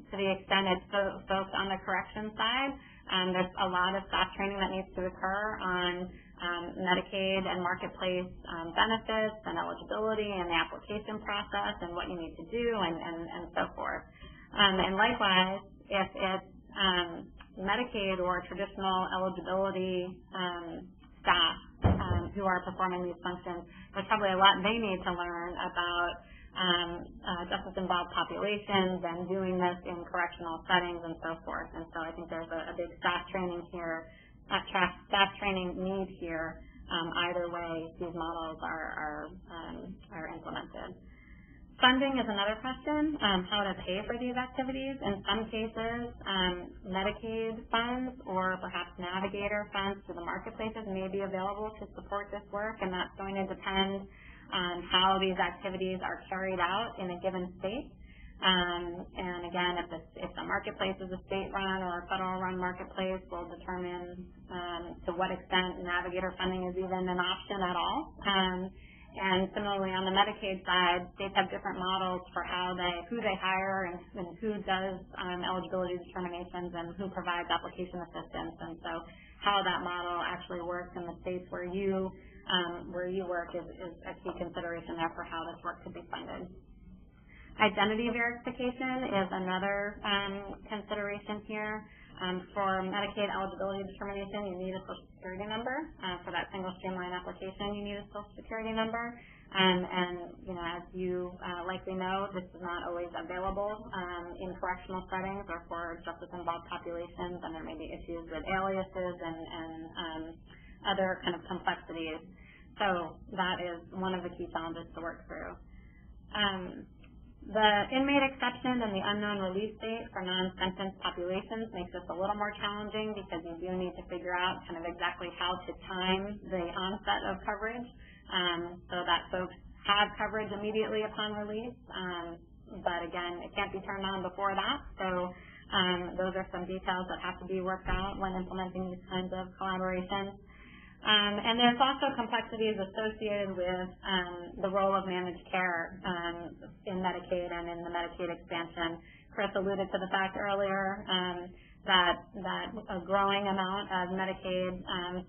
[SPEAKER 3] to the extent it's folks on the correction side, there's a lot of staff training that needs to occur on Medicaid and marketplace benefits and eligibility and the application process and what you need to do and so forth. And likewise, if it's Medicaid or traditional eligibility staff who are performing these functions, there's probably a lot they need to learn about justice-involved populations and doing this in correctional settings and so forth. And so I think there's a big staff training here, staff training need here. Either way, these models are implemented. Funding is another question, how to pay for these activities. In some cases, Medicaid funds or perhaps navigator funds through the marketplaces may be available to support this work, and that's going to depend on how these activities are carried out in a given state. And again, if the marketplace is a state-run or a federal-run marketplace, will determine to what extent navigator funding is even an option at all. And similarly, on the Medicaid side, states have different models for who they hire and who does eligibility determinations and who provides application assistance. And so how that model actually works in the states where you work is a key consideration there for how this work could be funded. Identity verification is another consideration here. For Medicaid eligibility determination, you need a Social Security number. For that single streamline application, you need a Social Security number. And as you likely know, this is not always available in correctional settings or for justice-involved populations, and there may be issues with aliases and other kind of complexities. So that is one of the key challenges to work through. The inmate exception and the unknown release date for non-sentenced populations makes this a little more challenging because you do need to figure out kind of exactly how to time the onset of coverage so that folks have coverage immediately upon release. but again, it can't be turned on before that. So those are some details that have to be worked out when implementing these kinds of collaborations. And there's also complexities associated with the role of managed care in Medicaid and in the Medicaid expansion. Chris alluded to the fact earlier that a growing amount of Medicaid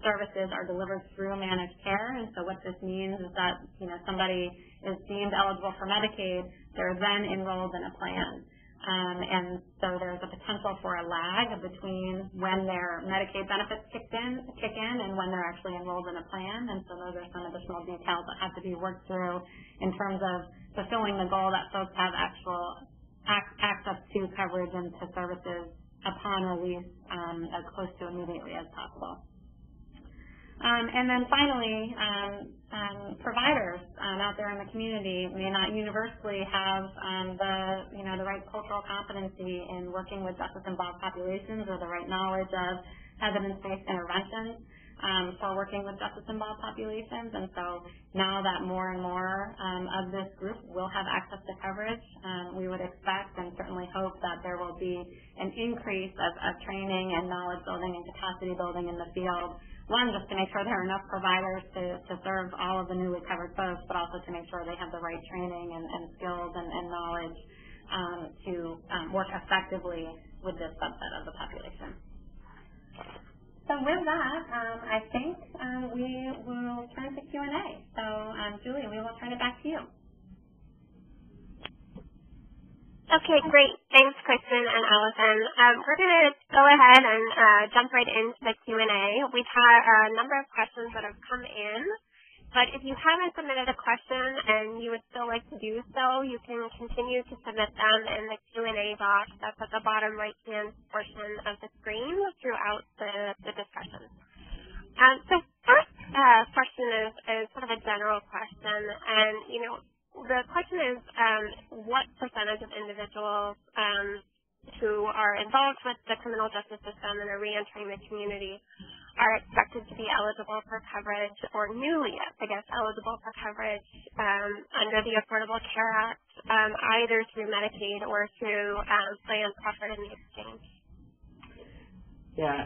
[SPEAKER 3] services are delivered through managed care, and so what this means is that somebody is deemed eligible for Medicaid, they're then enrolled in a plan. And so there's a potential for a lag between when their Medicaid benefits kick in and when they're actually enrolled in a plan. And so those are some additional details that have to be worked through in terms of fulfilling the goal that folks have actual access to coverage and to services upon release as close to immediately as possible. And then finally, providers out there in the community may not universally have the right cultural competency in working with justice-involved populations or the right knowledge of evidence-based interventions for working with justice-involved populations. And so now that more and more of this group will have access to coverage, we would expect and certainly hope that there will be an increase of training and knowledge building and capacity building in the field. One, just to make sure there are enough providers to serve all of the newly covered folks, but also to make sure they have the right training and skills and knowledge to work effectively with this subset of the population. So with that, I think we will turn to Q&A. So Julie, we will turn it back to you.
[SPEAKER 1] Okay, great. Thanks, Kristen and Allison. We're going to go ahead and jump right into the Q&A. We've had a number of questions that have come in, but if you haven't submitted a question and you would still like to do so, you can continue to submit them in the Q&A box that's at the bottom right-hand portion of the screen throughout the discussion. So first question is sort of a general question, and the question is, what percentage of individuals who are involved with the criminal justice system and are reentering the community are expected to be eligible for coverage or newly, eligible for coverage under the Affordable Care Act, either through Medicaid or through plans offered in the exchange?
[SPEAKER 2] Yeah,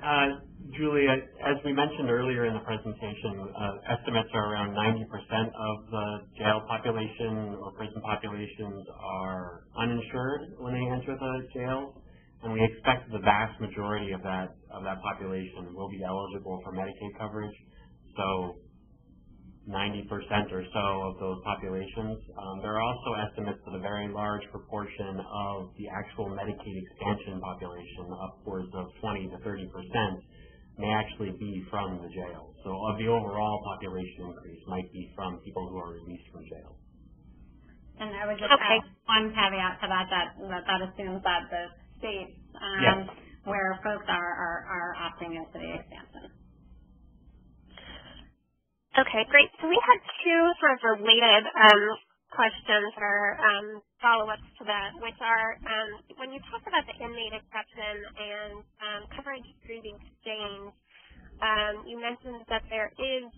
[SPEAKER 2] Julie, as we mentioned earlier in the presentation, estimates are around 90% of the jail population or prison populations are uninsured when they enter the jails, and we expect the vast majority of that population will be eligible for Medicaid coverage. So 90% or so of those populations. There are also estimates that a very large proportion of the actual Medicaid expansion population, upwards of 20 to 30%, may actually be from the jail. So of the overall population increase might be from people who are released from jail.
[SPEAKER 3] And I would just add one caveat to that assumes that the states where folks are opting into the expansion.
[SPEAKER 1] Okay, great. So we had two sort of related questions or follow-ups to that, which are when you talk about the inmate exception and coverage through the exchange, you mentioned that there is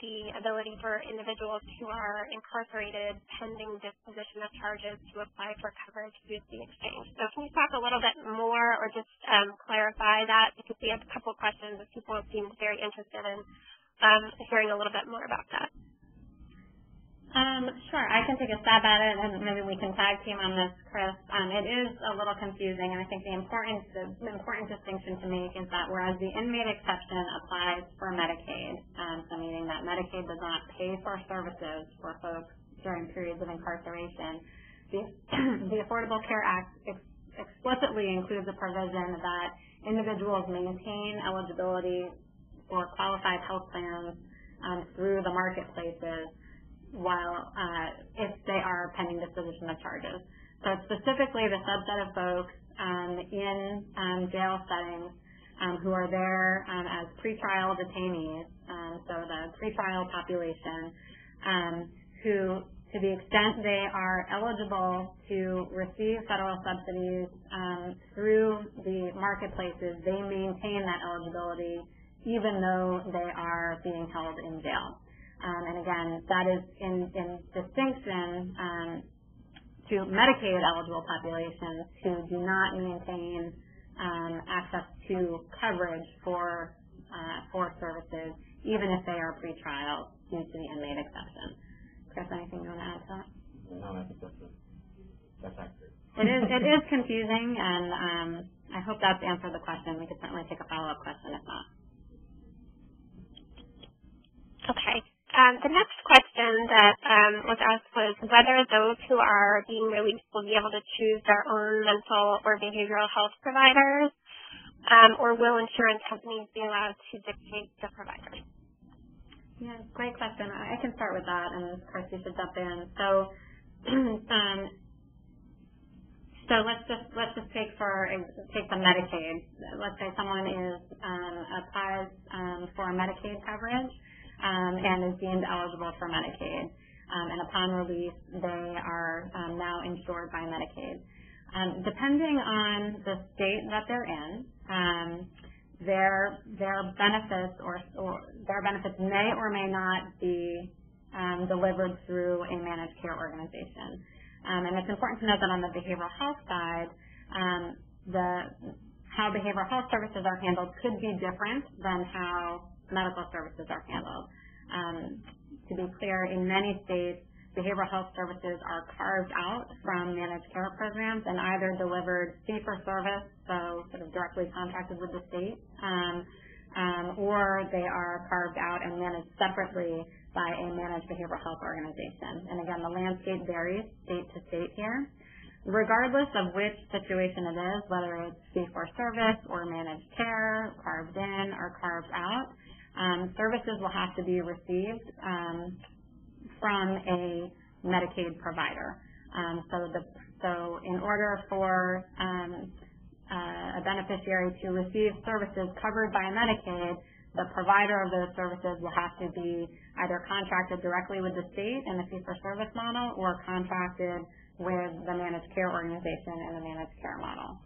[SPEAKER 1] the ability for individuals who are incarcerated pending disposition of charges to apply for coverage through the exchange. So can you talk a little bit more or just clarify that? Because we have a couple of questions that people seem very interested in hearing a little bit more about that.
[SPEAKER 3] Sure, I can take a stab at it, and maybe we can tag team on this, Chris. It is a little confusing, and I think the important distinction to make is that whereas the inmate exception applies for Medicaid, so meaning that Medicaid does not pay for services for folks during periods of incarceration, the Affordable Care Act explicitly includes a provision that individuals maintain eligibility for qualified health plans through the marketplaces while if they are pending disposition of charges. So specifically the subset of folks in jail settings who are there as pretrial detainees, so the pretrial population, who to the extent they are eligible to receive federal subsidies through the marketplaces, they maintain that eligibility even though they are being held in jail. And again, that is in distinction to Medicaid eligible populations who do not maintain access to coverage for services, even if they are pretrial due to the inmate exception. Chris, anything you want to add to that?
[SPEAKER 2] No, I think that's accurate.
[SPEAKER 3] It is confusing, and I hope that's answered the question. We could certainly take a follow-up question if not.
[SPEAKER 1] Okay. The next question that was asked was whether those who are being released will be able to choose their own mental or behavioral health providers, or will insurance companies be allowed to dictate the providers?
[SPEAKER 3] Yeah, great question. I can start with that, and of course you should jump in. So, let's just take the Medicaid. Let's say someone applies for Medicaid coverage and is deemed eligible for Medicaid, and upon release they are now insured by Medicaid. Depending on the state that they're in, their benefits or their benefits may or may not be delivered through a managed care organization. And it's important to note that on the behavioral health side, how behavioral health services are handled could be different than how medical services are handled. To be clear, in many states, behavioral health services are carved out from managed care programs and either delivered fee-for-service, so sort of directly contracted with the state, or they are carved out and managed separately by a managed behavioral health organization. And again, the landscape varies state to state here. Regardless of which situation it is, whether it's fee-for-service or managed care, carved in or carved out, services will have to be received from a Medicaid provider. So in order for a beneficiary to receive services covered by Medicaid, the provider of those services will have to be either contracted directly with the state in the fee-for-service model or contracted with the managed care organization in the managed care model.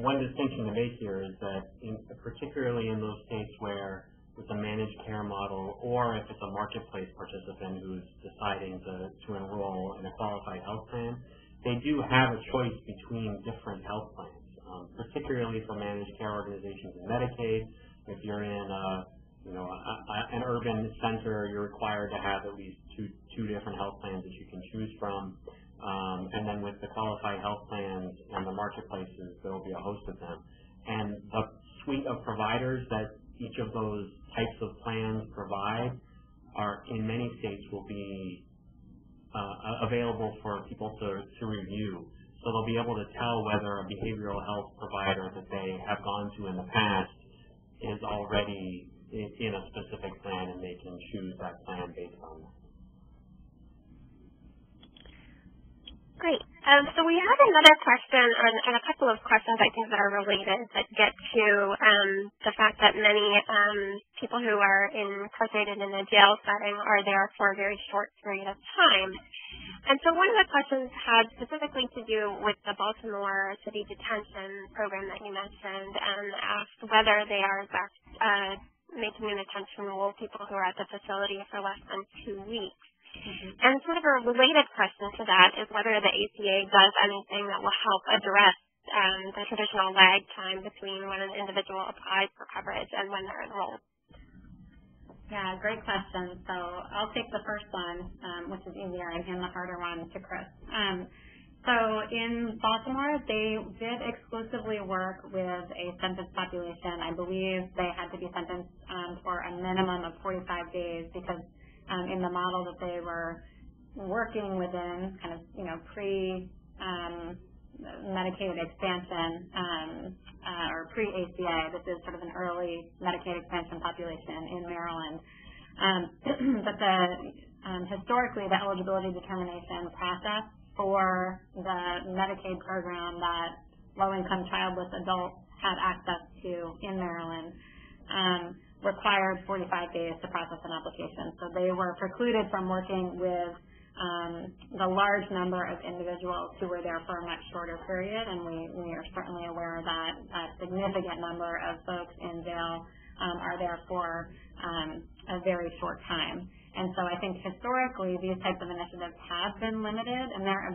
[SPEAKER 2] One distinction to make here is that, particularly in those states where it's a managed care model, or if it's a marketplace participant who's deciding to enroll in a qualified health plan, they do have a choice between different health plans, particularly for managed care organizations in Medicaid. If you're in an urban center, you're required to have at least two different health plans that you can choose from. And then with the qualified health plans and the marketplaces, there will be a host of them. And the suite of providers that each of those types of plans provide are, in many states, will be available for people to review. So they'll be able to tell whether a behavioral health provider that they have gone to in the past is already in a specific plan, and they can choose that plan based on that.
[SPEAKER 1] Great. So we have another question and a couple of questions I think that are related that get to the fact that many people who are incarcerated in a jail setting are there for a very short period of time. And so one of the questions had specifically to do with the Baltimore City Detention Program that you mentioned, and asked whether they are making an attempt to enroll people who are at the facility for less than 2 weeks. Mm-hmm. And sort of a related question to that is whether the ACA does anything that will help address the traditional lag time between when an individual applies for coverage and when they're enrolled.
[SPEAKER 3] Yeah, great question. So I'll take the first one, which is easier, and hand the harder one to Chris. So in Baltimore, they did exclusively work with a sentenced population. I believe they had to be sentenced for a minimum of 45 days because in the model that they were working within, kind of, pre-Medicaid expansion or pre-ACA, this is sort of an early Medicaid expansion population in Maryland. But historically, the eligibility determination process for the Medicaid program that low-income childless adults had access to in Maryland required 45 days to process an application. So they were precluded from working with the large number of individuals who were there for a much shorter period, and we are certainly aware that a significant number of folks in jail are there for a very short time. And so I think historically these types of initiatives have been limited in their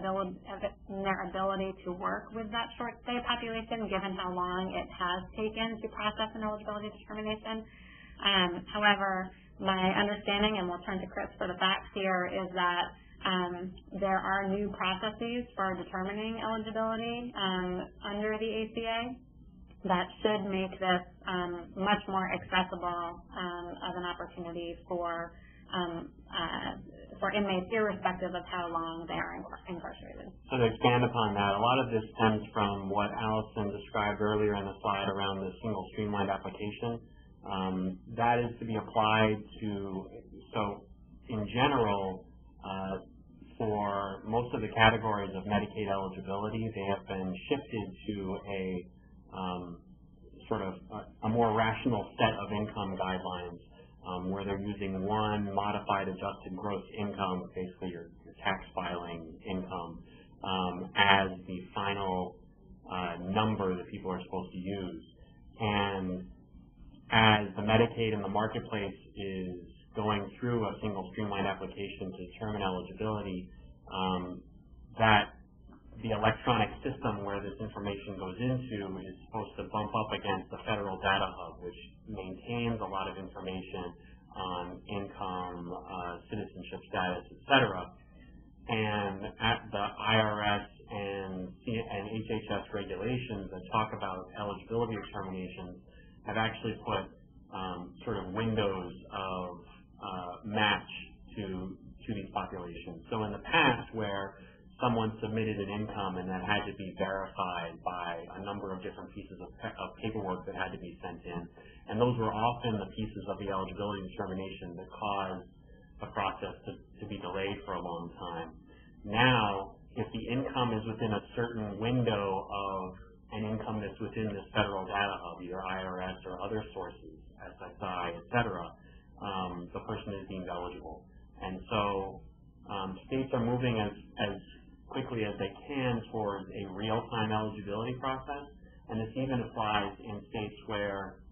[SPEAKER 3] ability to work with that short stay population, given how long it has taken to process an eligibility determination. However, my understanding, and we'll turn to Chris for the facts here, is that there are new processes for determining eligibility under the ACA that should make this much more accessible of an opportunity for inmates, irrespective of how long they are incarcerated.
[SPEAKER 2] So to expand upon that, a lot of this stems from what Allison described earlier in the slide around the single streamlined application. That is to be applied to, so in general, for most of the categories of Medicaid eligibility, they have been shifted to a sort of a more rational set of income guidelines, where they're using one modified adjusted gross income, basically your tax filing income, as the final number that people are supposed to use. And as the Medicaid and the marketplace is going through a single streamlined application to determine eligibility, that the electronic system where this information goes into is supposed to bump up against the federal data hub, which maintains a lot of information on income, citizenship status, etc. And at the IRS and HHS regulations that talk about eligibility determinations have actually put sort of windows of match to these populations. So in the past, where someone submitted an income and that had to be verified by a number of different pieces of paperwork that had to be sent in, and those were often the pieces of the eligibility determination that caused the process to be delayed for a long time. Now, if the income is within a certain window of an income that's within this federal data hub, either IRS or other sources, SSI, et cetera, the person is deemed eligible. And so states are moving as quickly as they can towards a real-time eligibility process, and this even applies in states where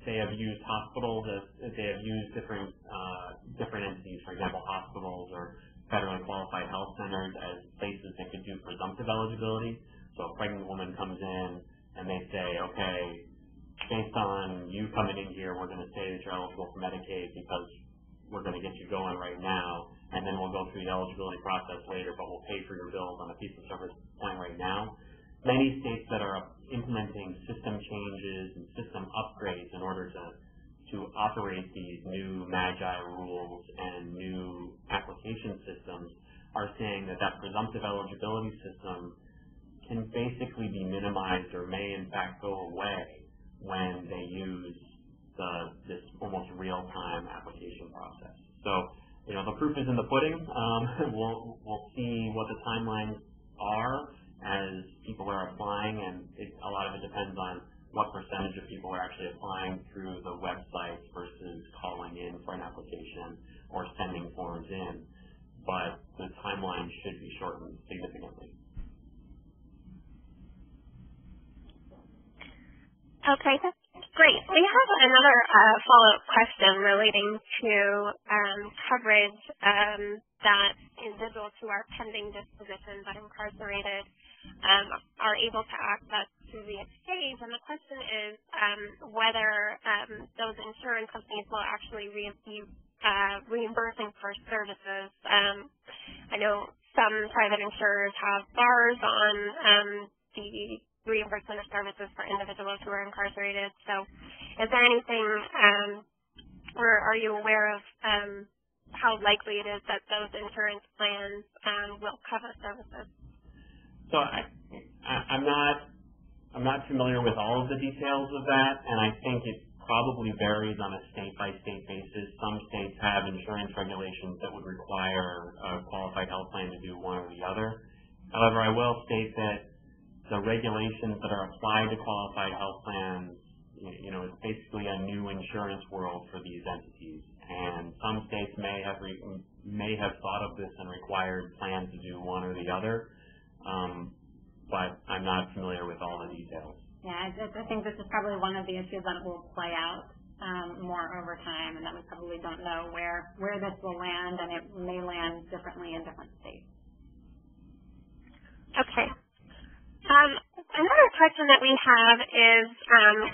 [SPEAKER 2] they have used hospitals, they have used different entities, for example, hospitals or federally qualified health centers as places that could do presumptive eligibility. So a pregnant woman comes in and they say, okay, based on you coming in here, we're going to say that you're eligible for Medicaid because we're going to get you going right now, and then we'll go through the eligibility process later, but we'll pay for your bills on a piece of service plan right now. Many states that are implementing system changes and system upgrades in order to operate these new MAGI rules and new application systems are saying that presumptive eligibility system can basically be minimized or may in fact go away when they use this almost real-time application process. So, the proof is in the pudding. We'll see what the timelines are as people are applying, and a lot of it depends on what percentage of people are actually applying through the websites versus calling in for an application or sending forms in. But the timeline should be shortened significantly.
[SPEAKER 1] Okay, that's great. We have another follow-up question relating to coverage that individuals who are pending disposition but incarcerated are able to access through the exchange. And the question is whether those insurance companies will actually be reimbursing for services. I know some private insurers have bars on the reimbursement of services for individuals who are incarcerated. So is there anything, or are you aware of how likely it is that those insurance plans will cover services?
[SPEAKER 2] So I'm not familiar with all of the details of that, and I think it probably varies on a state-by-state basis. Some states have insurance regulations that would require a qualified health plan to do one or the other. However, I will state that the regulations that are applied to qualified health plans, it's basically a new insurance world for these entities. And some states may have thought of this and required plans to do one or the other, but I'm not familiar with all the details.
[SPEAKER 3] Yeah, I think this is probably one of the issues that will play out more over time, and that we probably don't know where this will land, and it may land differently in different states.
[SPEAKER 1] Okay. Another question that we have is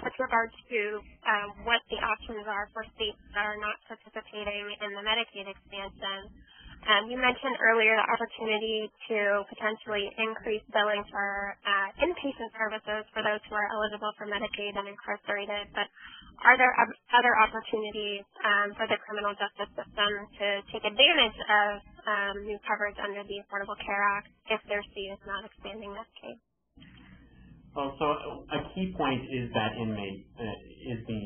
[SPEAKER 1] with regard to what the options are for states that are not participating in the Medicaid expansion. You mentioned earlier the opportunity to potentially increase billing for inpatient services for those who are eligible for Medicaid and incarcerated, but are there other opportunities for the criminal justice system to take advantage of new coverage under the Affordable Care Act if their state is not expanding Medicaid?
[SPEAKER 2] Well, so a key point is that inmate is the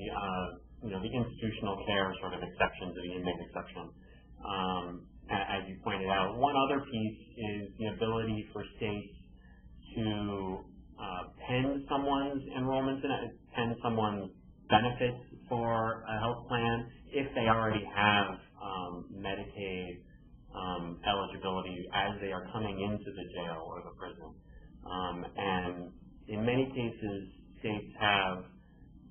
[SPEAKER 2] institutional care sort of exception to the inmate exception. As you pointed out, one other piece is the ability for states to pend someone's enrollment and pend someone's benefits for a health plan if they already have Medicaid eligibility as they are coming into the jail or the prison. And in many cases, states have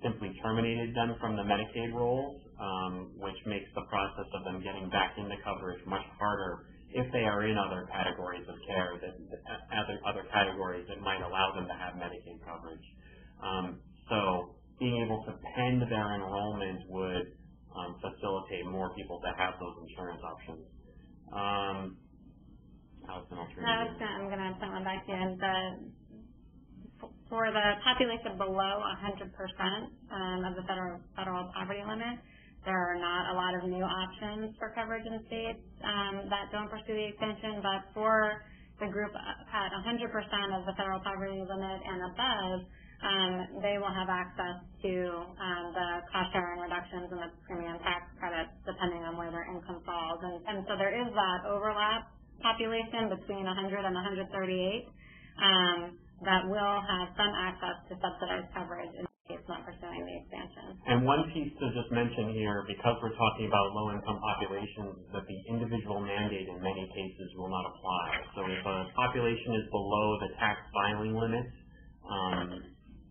[SPEAKER 2] simply terminated them from the Medicaid rolls, which makes the process of them getting back into coverage much harder if they are in other categories of care, other categories that might allow them to have Medicaid coverage. So being able to pend their enrollment would facilitate more people to have those insurance options. Allison,
[SPEAKER 3] I'm going to put one back in. For the population below 100% of the federal poverty limit, there are not a lot of new options for coverage in states that don't pursue the extension, but for the group at 100% of the federal poverty limit and above, they will have access to the cost sharing reductions and the premium tax credits depending on where their income falls. And so there is that overlap population between 100 and 138 that will have some access to subsidized coverage in case not pursuing the expansion.
[SPEAKER 2] And one piece to just mention here, because we're talking about low-income populations, that the individual mandate in many cases will not apply. So if a population is below the tax filing limits,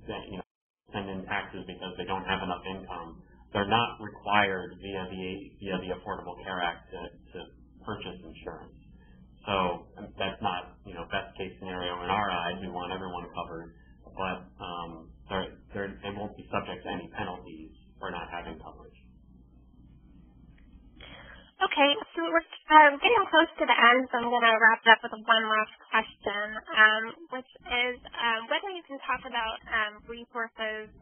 [SPEAKER 2] that send in taxes because they don't have enough income, they're not required via the Affordable Care Act to purchase insurance. So that's not, best case scenario in our eyes. We want everyone covered, but they won't be subject to any penalties for not having coverage.
[SPEAKER 1] Okay, so we're getting close to the end, so I'm going to wrap it up with one last question, which is whether you can talk about resources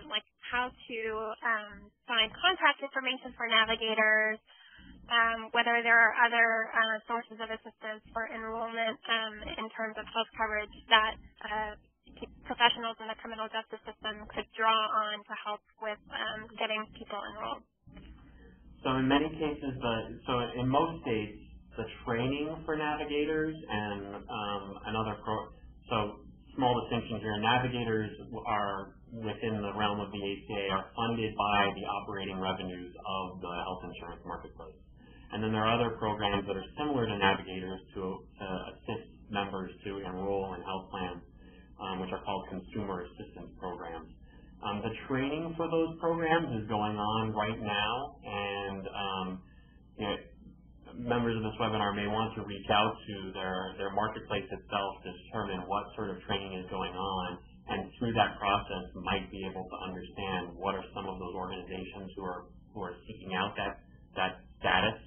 [SPEAKER 1] like how to find contact information for navigators, whether there are other sources of assistance for enrollment in terms of health coverage that professionals in the criminal justice system could draw on to help with getting people enrolled.
[SPEAKER 2] So in many cases, in most states, the training for navigators and so small distinction here, navigators are within the realm of the ACA are funded by the operating revenues of the health insurance marketplace. And then there are other programs that are similar to navigators to assist members to enroll in health plans, which are called consumer assistance programs. The training for those programs is going on right now, and members of this webinar may want to reach out to their marketplace itself to determine what sort of training is going on, and through that process might be able to understand what are some of those organizations who are seeking out that status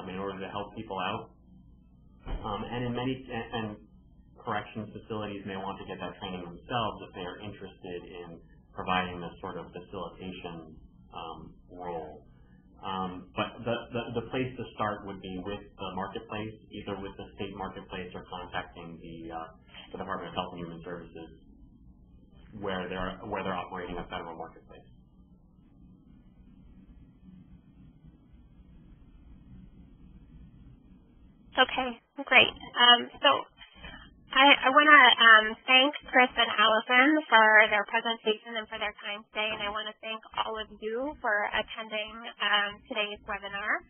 [SPEAKER 2] in order to help people out. And corrections facilities may want to get that training themselves if they are interested in providing this sort of facilitation role. But the place to start would be with the marketplace, either with the state marketplace or contacting the Department of Health and Human Services where they're operating a federal marketplace.
[SPEAKER 1] Okay, great. So I want to thank Chris and Allison for their presentation and for their time today, and I want to thank all of you for attending today's webinar.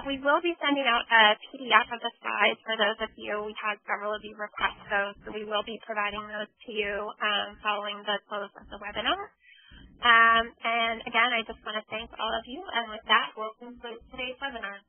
[SPEAKER 1] We will be sending out a PDF of the slides for those of you. We had several of you request those, so we will be providing those to you following the close of the webinar. And again, I just want to thank all of you. And with that, we'll conclude today's webinar.